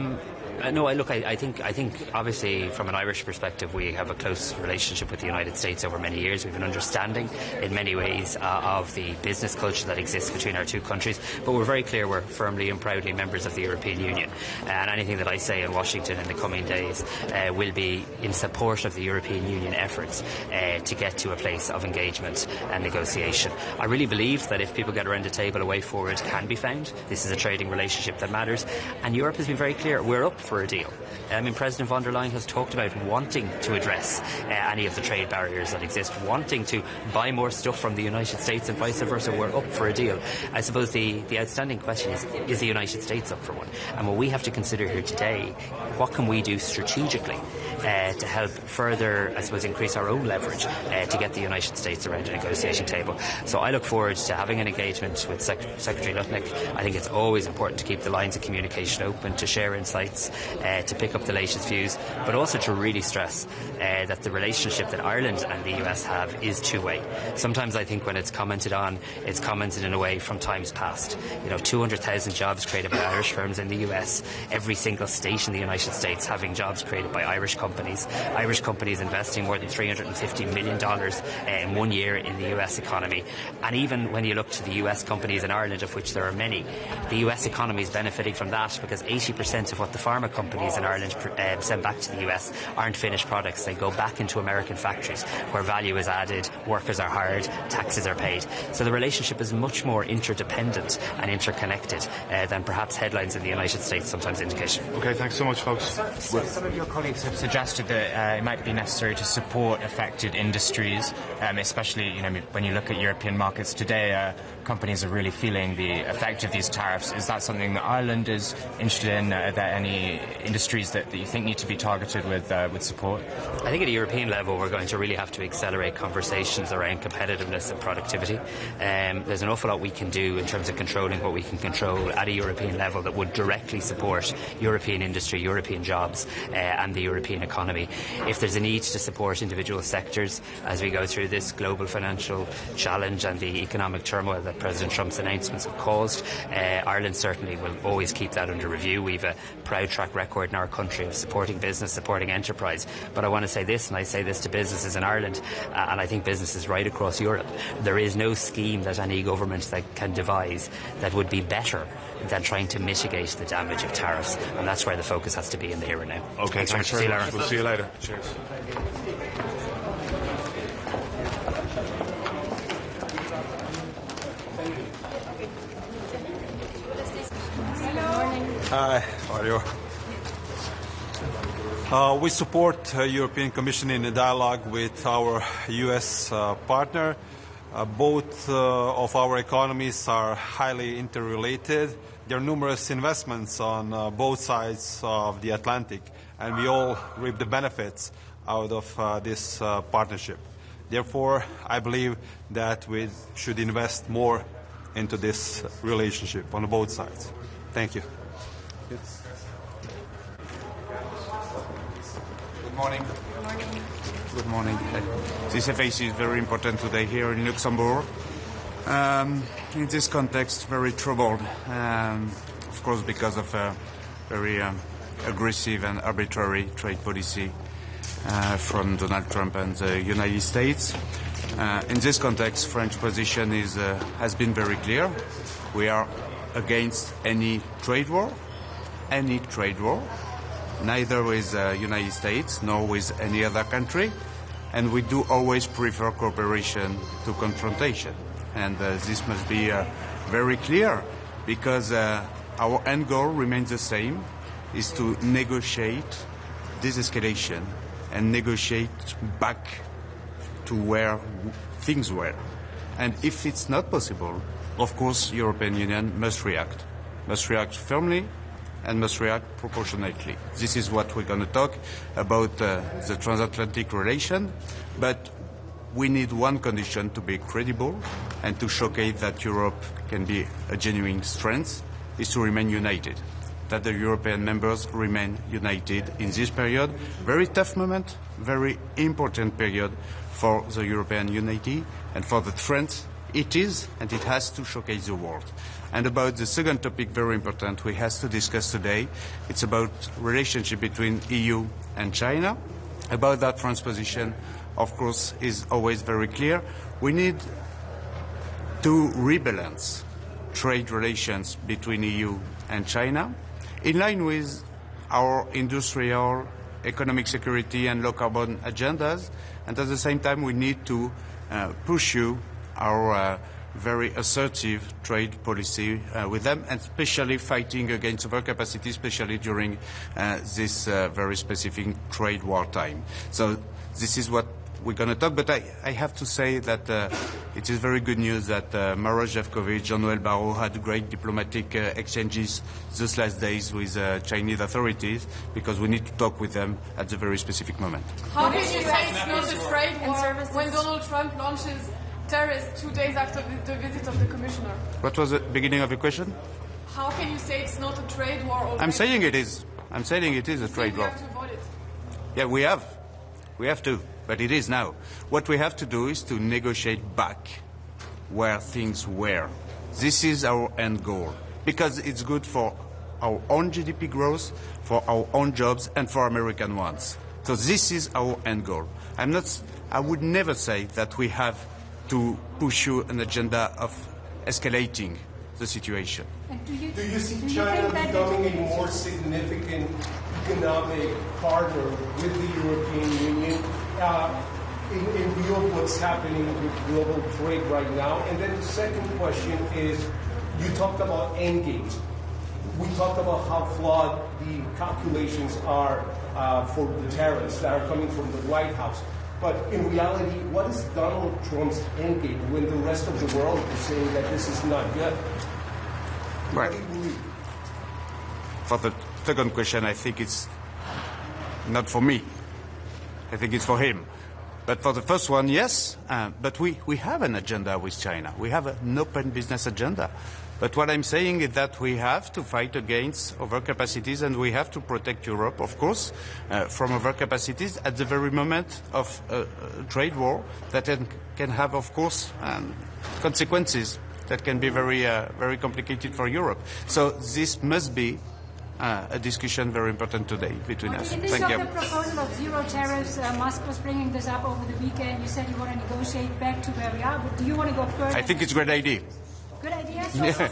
no, I think obviously from an Irish perspective we have a close relationship with the United States over many years. We have an understanding in many ways of the business culture that exists between our two countries, but we're very clear we're firmly and proudly members of the European Union, and anything that I say in Washington in the coming days will be in support of the European Union efforts to get to a place of engagement and negotiation. I really believe that if people get around the table, a way forward can be found. This is a trading relationship that matters, and Europe has been very clear. We're up for a deal. President von der Leyen has talked about wanting to address any of the trade barriers that exist, wanting to buy more stuff from the United States and vice versa. We're up for a deal. I suppose the outstanding question is the United States up for one? And what we have to consider here today, what can we do strategically to help further, I suppose, increase our own leverage to get the United States around a negotiating table. So I look forward to having an engagement with Secretary Lutnick. I think it's always important to keep the lines of communication open, to share insights, to pick up the latest views, but also to really stress that the relationship that Ireland and the US have is two-way. Sometimes I think when it's commented on, it's commented in a way from times past. 200,000 jobs created by Irish firms in the US, every single state in the United States having jobs created by Irish companies investing more than $350 million in 1 year in the US economy. And even when you look to the US companies in Ireland, of which there are many, the US economy is benefiting from that, because 80% of what the pharma pharma companies in Ireland send back to the US aren't finished products. They go back into American factories where value is added, workers are hired, taxes are paid. So the relationship is much more interdependent and interconnected than perhaps headlines in the United States sometimes indicate. Okay, thanks so much, folks. Some of your colleagues have suggested that it might be necessary to support affected industries, especially when you look at European markets today. Companies are really feeling the effect of these tariffs. Is that something that Ireland is interested in? Are there any industries that you think need to be targeted with support? I think at a European level we're going to really have to accelerate conversations around competitiveness and productivity. There's an awful lot we can do in terms of controlling what we can control at a European level that would directly support European industry, European jobs and the European economy. If there's a need to support individual sectors as we go through this global financial challenge and the economic turmoil that President Trump's announcements have caused, Ireland certainly will always keep that under review. We've a proud track record in our country of supporting business, supporting enterprise. But I want to say this, and I say this to businesses in Ireland, and I think businesses right across Europe. There is no scheme that any government that can devise that would be better than trying to mitigate the damage of tariffs, and that's where the focus has to be in the here and now. Okay, thanks very much. We'll see you later. Cheers. Hi, how are you? We support European Commission in a dialogue with our U.S. partner. Both of our economies are highly interrelated. There are numerous investments on both sides of the Atlantic, and we all reap the benefits out of this partnership. Therefore, I believe that we should invest more into this relationship on both sides. Thank you. Good morning. Good morning. This event is very important today here in Luxembourg. In this context, very troubled, of course, because of a very aggressive and arbitrary trade policy from Donald Trump and the United States. In this context, French position has been very clear. We are against any trade war, neither with the United States nor with any other country, and we do always prefer cooperation to confrontation. And this must be very clear, because our end goal remains the same, is to negotiate de-escalation and negotiate back to where things were. And if it's not possible, of course, European Union must react firmly and must react proportionately. This is what we're going to talk about the transatlantic relation, but we need one condition to be credible and to showcase that Europe can be a genuine strength, is to remain united, that the European members remain united in this period. Very tough moment, very important period for the European unity and for the strength it is, and it has to showcase the world. And about the second topic, very important, we have to discuss today. It's about relationship between EU and China. About that, France's position, of course, is always very clear. We need to rebalance trade relations between EU and China in line with our industrial, economic security and low carbon agendas. And at the same time, we need to pursue our very assertive trade policy with them, and especially fighting against overcapacity, especially during this very specific trade war time. So this is what we're going to talk, but I have to say that it is very good news that Maroš Šefčovič, Jean-Noël Barrot had great diplomatic exchanges these last days with Chinese authorities, because we need to talk with them at the very specific moment. How can you say it's not a trade war when Donald Trump launches terrorists 2 days after the visit of the commissioner? What was the beginning of your question? How can you say it's not a trade war already? I'm saying it is. I'm saying it is a trade war. We have to avoid it. Yeah, we have. We have to. But it is now. What we have to do is to negotiate back where things were. This is our end goal, because it's good for our own GDP growth, for our own jobs, and for American ones. So this is our end goal. I would never say that we have to pursue an agenda of escalating the situation. Do you see China becoming a more significant economic partner with the European Union in view of what's happening with global trade right now? And then the second question is, you talked about endgames. We talked about how flawed the calculations are for the tariffs that are coming from the White House. But in reality, what is Donald Trump's endgame when the rest of the world is saying that this is not good? Right. For the second question, I think it's not for me. I think it's for him. But for the first one, yes. But we have an agenda with China. We have an open business agenda. But what I'm saying is that we have to fight against overcapacities and we have to protect Europe, of course, from overcapacities at the very moment of a trade war that can have, of course, consequences that can be very complicated for Europe. So this must be a discussion very important today between us. In this the proposal of zero tariffs, Musk was bringing this up over the weekend. You said you want to negotiate back to where we are, but do you want to go further? I think it's a great idea. Good idea. Yeah.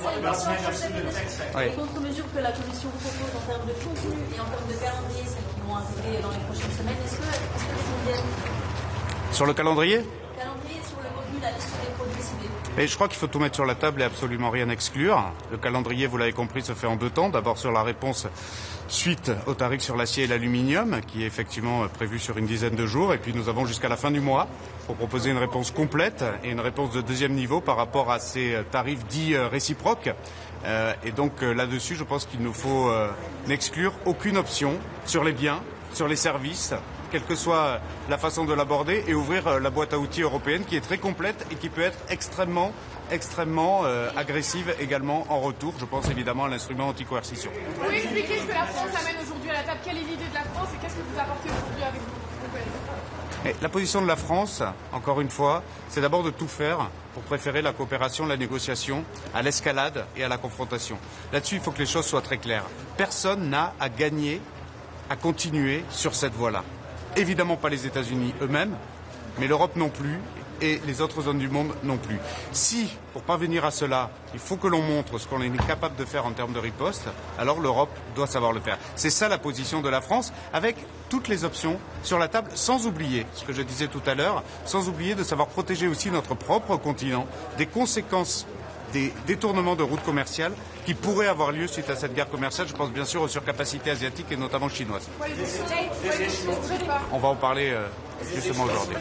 Les contre-mesures que la Commission propose en termes de contenu et en termes de calendrier, celles qui vont arriver dans les prochaines semaines, est-ce qu'elles conviennent? Sur le calendrier? Calendrier sur le contenu, la liste des produits ciblés. Et je crois qu'il faut tout mettre sur la table et absolument rien exclure. Le calendrier, vous l'avez compris, se fait en deux temps. D'abord sur la réponse suite au tarif sur l'acier et l'aluminium, qui est effectivement prévu sur une dizaine de jours. Et puis nous avons jusqu'à la fin du mois pour proposer une réponse complète et une réponse de deuxième niveau par rapport à ces tarifs dits réciproques. Et donc là-dessus, je pense qu'il nous faut n'exclure aucune option sur les biens, sur les services, quelle que soit la façon de l'aborder, et ouvrir la boîte à outils européenne qui est très complète et qui peut être extrêmement agressive également en retour. Je pense évidemment à l'instrument anti-coercition. Vous pouvez expliquer ce que la France amène aujourd'hui à la table? Quelle est l'idée de la France et qu'est-ce que vous apportez aujourd'hui avec vous? Et la position de la France, encore une fois, c'est d'abord de tout faire pour préférer la coopération, la négociation à l'escalade et à la confrontation. Là-dessus, il faut que les choses soient très claires. Personne n'a à gagner à continuer sur cette voie-là. Évidemment pas les États-Unis eux-mêmes, mais l'Europe non plus et les autres zones du monde non plus. Si, pour parvenir à cela, il faut que l'on montre ce qu'on est capable de faire en termes de riposte, alors l'Europe doit savoir le faire. C'est ça la position de la France, avec toutes les options sur la table, sans oublier, ce que je disais tout à l'heure, sans oublier de savoir protéger aussi notre propre continent des conséquences des détournements de routes commerciales qui pourraient avoir lieu suite à cette guerre commerciale. Je pense bien sûr aux surcapacités asiatiques et notamment chinoises. On va en parler justement aujourd'hui.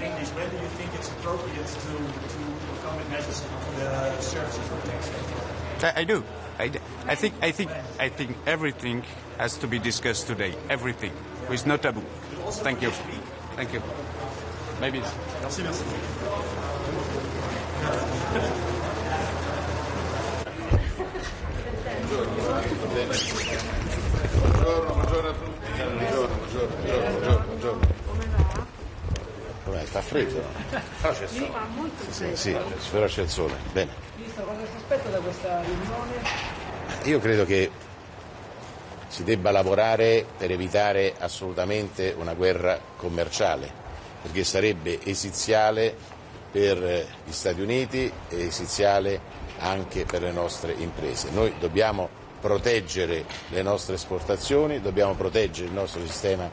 I do. I think everything has to be discussed today. Everything, with no taboo. Thank you. Thank you. Maybe. Merci. Buongiorno a tutti. Buongiorno. Com'è? Sta freddo? Però c'è il sole. Sì, però c'è il sole. Bene. Ministro, cosa si aspetta da questa riunione? Io credo che si debba lavorare per evitare assolutamente una guerra commerciale, perché sarebbe esiziale per gli Stati Uniti e esiziale anche per le nostre imprese. Noi dobbiamo proteggere le nostre esportazioni, dobbiamo proteggere il nostro sistema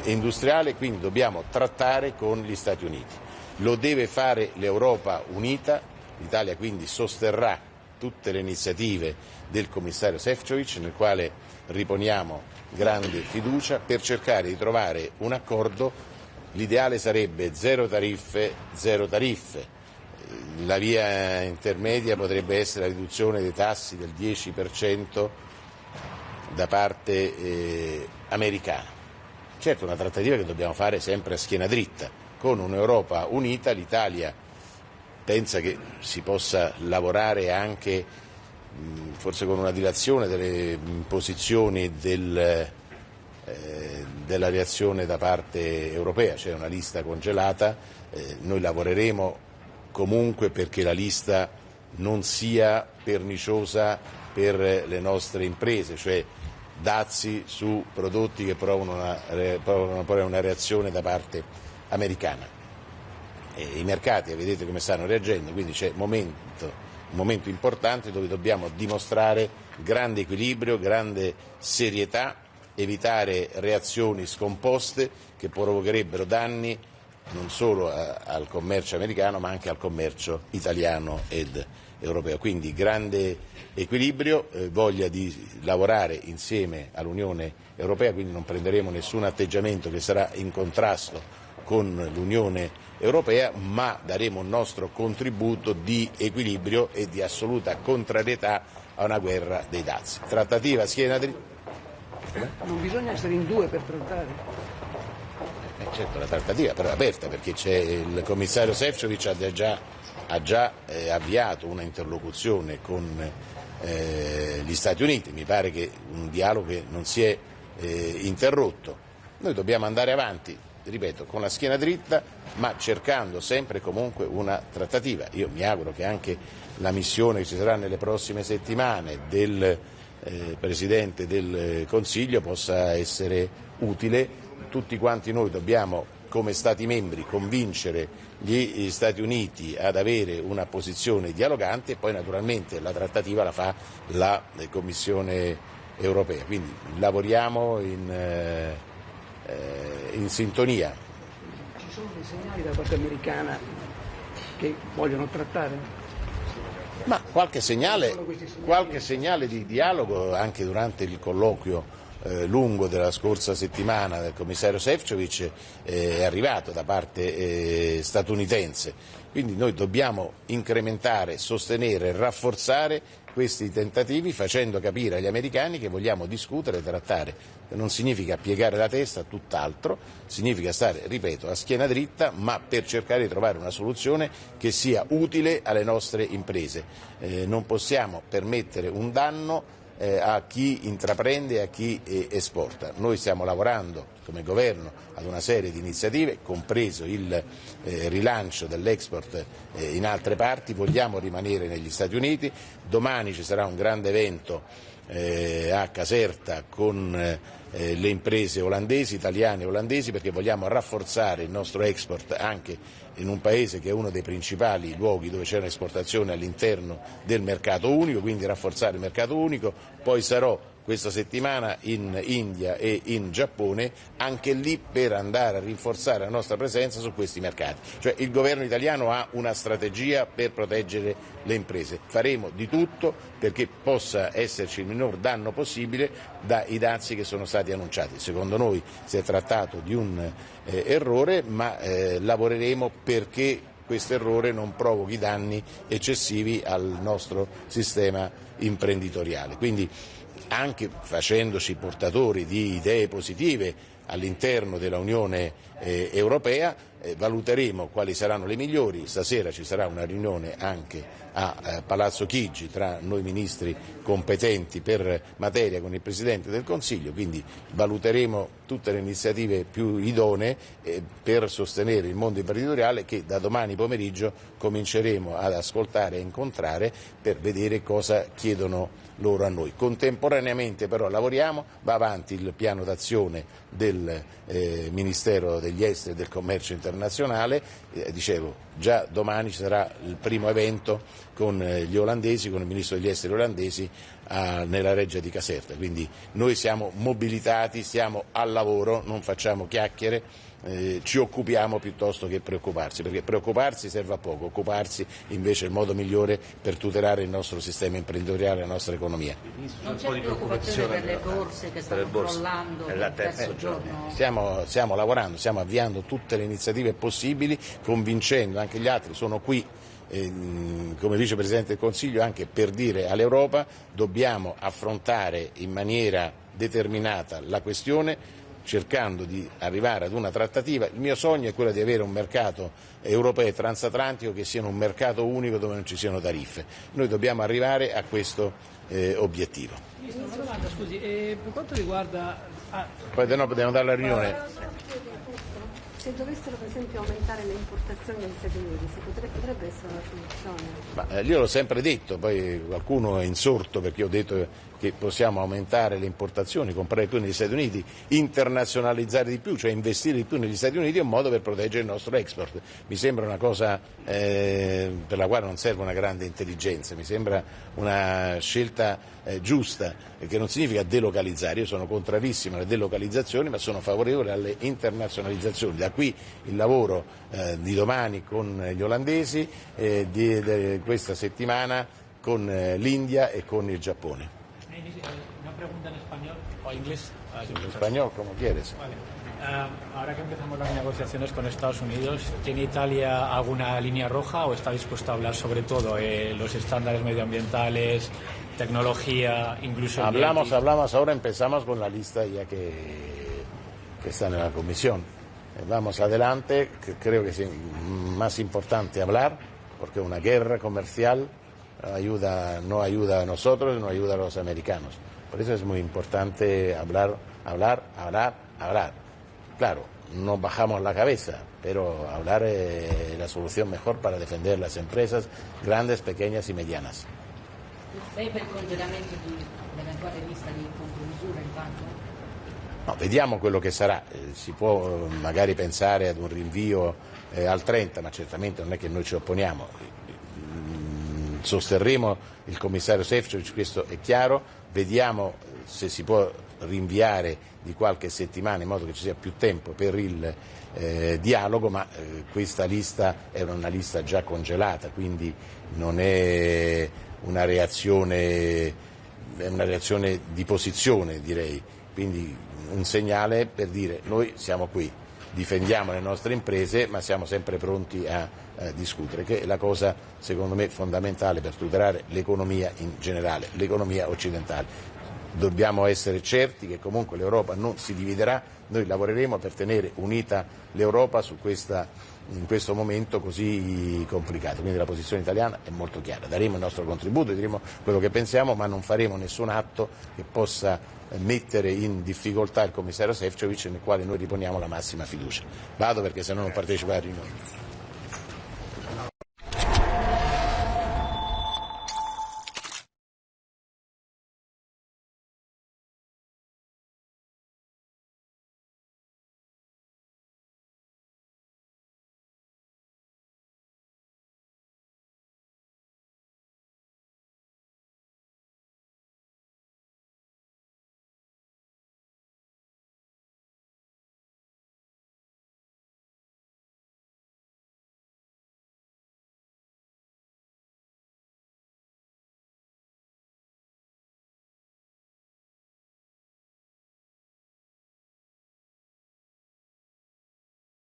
industriale, quindi dobbiamo trattare con gli Stati Uniti. Lo deve fare l'Europa unita, l'Italia quindi sosterrà tutte le iniziative del commissario Šefčovič, nel quale riponiamo grande fiducia, per cercare di trovare un accordo. L'ideale sarebbe zero tariffe, la via intermedia potrebbe essere la riduzione dei tassi del 10% da parte americana. Certo, una trattativa che dobbiamo fare sempre a schiena dritta, con un'Europa unita. L'Italia pensa che si possa lavorare anche forse con una dilazione delle posizioni della reazione da parte europea, cioè una lista congelata. Noi lavoreremo comunque perché la lista non sia perniciosa per le nostre imprese, cioè dazi su prodotti che provano una reazione da parte americana. I mercati vedete come stanno reagendo, quindi c'è momento un momento importante dove dobbiamo dimostrare grande equilibrio, grande serietà, evitare reazioni scomposte che provocherebbero danni non solo al commercio americano ma anche al commercio italiano ed europeo. Quindi grande equilibrio, voglia di lavorare insieme all'Unione Europea, quindi non prenderemo nessun atteggiamento che sarà in contrasto con l'Unione Europea, ma daremo il nostro contributo di equilibrio e di assoluta contrarietà a una guerra dei dazi. Trattativa a schiena dritta. Non bisogna essere in due per trattare. Certo, la trattativa però è aperta perché il commissario Šefčovič ha già avviato una interlocuzione con gli Stati Uniti, mi pare che un dialogo che non si è interrotto. Noi dobbiamo andare avanti, ripeto, con la schiena dritta, ma cercando sempre e comunque una trattativa. Io mi auguro che anche la missione che ci sarà nelle prossime settimane del Presidente del Consiglio possa essere utile. Tutti quanti noi dobbiamo, come Stati membri, convincere gli Stati Uniti ad avere una posizione dialogante e poi naturalmente la trattativa la fa la Commissione Europea. Quindi lavoriamo in sintonia. Ci sono dei segnali da parte americana che vogliono trattare? Ma qualche segnale di dialogo anche durante il colloquio lungo della scorsa settimana del commissario Šefčovič è arrivato da parte statunitense, quindi noi dobbiamo incrementare, sostenere, rafforzare questi tentativi facendo capire agli americani che vogliamo discutere e trattare. Non significa piegare la testa, tutt'altro, significa stare, ripeto, a schiena dritta, ma per cercare di trovare una soluzione che sia utile alle nostre imprese. Non possiamo permettere un danno a chi intraprende e a chi esporta. Noi stiamo lavorando come governo ad una serie di iniziative, compreso il rilancio dell'export in altre parti, vogliamo rimanere negli Stati Uniti. Domani ci sarà un grande evento a Caserta con le imprese olandesi, italiane e olandesi, perché vogliamo rafforzare il nostro export anche in un paese che è uno dei principali luoghi dove c'è un'esportazione all'interno del mercato unico, quindi rafforzare il mercato unico. Poi sarò questa settimana in India e in Giappone, anche lì per andare a rinforzare la nostra presenza su questi mercati. Cioè il governo italiano ha una strategia per proteggere le imprese. Faremo di tutto perché possa esserci il minor danno possibile dai dazi che sono stati annunciati. Secondo noi si è trattato di un errore, ma lavoreremo perché questo errore non provochi danni eccessivi al nostro sistema imprenditoriale. Quindi anche facendoci portatori di idee positive all'interno della Unione Europea, valuteremo quali saranno le migliori. Stasera ci sarà una riunione anche a Palazzo Chigi tra noi ministri competenti per materia con il Presidente del Consiglio, quindi valuteremo tutte le iniziative più idonee per sostenere il mondo imprenditoriale che da domani pomeriggio cominceremo ad ascoltare e incontrare per vedere cosa chiedono loro a noi. Contemporaneamente però lavoriamo, va avanti il piano d'azione del Ministero degli Esteri e del Commercio Internazionale, dicevo già domani ci sarà il primo evento con gli olandesi, con il Ministro degli Esteri olandesi nella reggia di Caserta, quindi noi siamo mobilitati, siamo al lavoro, non facciamo chiacchiere, ci occupiamo piuttosto che preoccuparsi, perché preoccuparsi serve a poco, occuparsi invece è il modo migliore per tutelare il nostro sistema imprenditoriale e la nostra economia. Non c'è preoccupazione per le borse che stanno crollando il terzo giorno? Stiamo lavorando, stiamo avviando tutte le iniziative possibili, convincendo anche gli altri, sono qui come Vicepresidente del Consiglio anche per dire all'Europa dobbiamo affrontare in maniera determinata la questione, cercando di arrivare ad una trattativa. Il mio sogno è quello di avere un mercato europeo e transatlantico che sia un mercato unico dove non ci siano tariffe. Noi dobbiamo arrivare a questo obiettivo. Ministro, una domanda, scusi, per quanto riguarda... Poi dobbiamo dare la riunione. Se dovessero per esempio aumentare le importazioni dagli Stati Uniti, potrebbe essere una soluzione? Io l'ho sempre detto, poi qualcuno è insorto perché ho detto che possiamo aumentare le importazioni, comprare più negli Stati Uniti, internazionalizzare di più, cioè investire di più negli Stati Uniti, è un modo per proteggere il nostro export. Mi sembra una cosa per la quale non serve una grande intelligenza, mi sembra una scelta giusta, che non significa delocalizzare. Io sono contrarissimo alle delocalizzazioni, ma sono favorevole alle internazionalizzazioni. Da qui il lavoro di domani con gli olandesi, di questa settimana con l'India e con il Giappone. Una pregunta en español o inglés. En español, como quieres. Vale. Ahora que empezamos las negociaciones con Estados Unidos, ¿tiene Italia alguna línea roja o está dispuesto a hablar sobre todo? Los estándares medioambientales, tecnología, incluso... Hablamos, ahora empezamos con la lista ya que está en la comisión. Vamos adelante, creo que es más importante hablar, porque una guerra comercial no ayuda a nosotros, no ayuda a los americanos. Por eso es muy importante hablar. Claro, no bajamos la cabeza, pero hablar es la solución mejor para defender las empresas grandes, pequeñas y medianas. Lei per il congelamento dell'eventuale lista di contromisure intanto? No, vediamo quello che sarà, si può magari pensare ad un rinvio al 30, ma certamente non è che noi ci opponiamo. Sosterremo il commissario Šefčovič, questo è chiaro, vediamo se si può rinviare di qualche settimana in modo che ci sia più tempo per il dialogo, ma questa lista è una lista già congelata, quindi non è una reazione di posizione, direi, quindi un segnale per dire noi siamo qui, difendiamo le nostre imprese, ma siamo sempre pronti a discutere, che è la cosa secondo me fondamentale per tutelare l'economia in generale, l'economia occidentale. Dobbiamo essere certi che comunque l'Europa non si dividerà, noi lavoreremo per tenere unita l'Europa in questo momento così complicato, quindi la posizione italiana è molto chiara, daremo il nostro contributo, diremo quello che pensiamo, ma non faremo nessun atto che possa mettere in difficoltà il commissario Šefčovič, nel quale noi riponiamo la massima fiducia. Vado perché se no non partecipo alla riunione.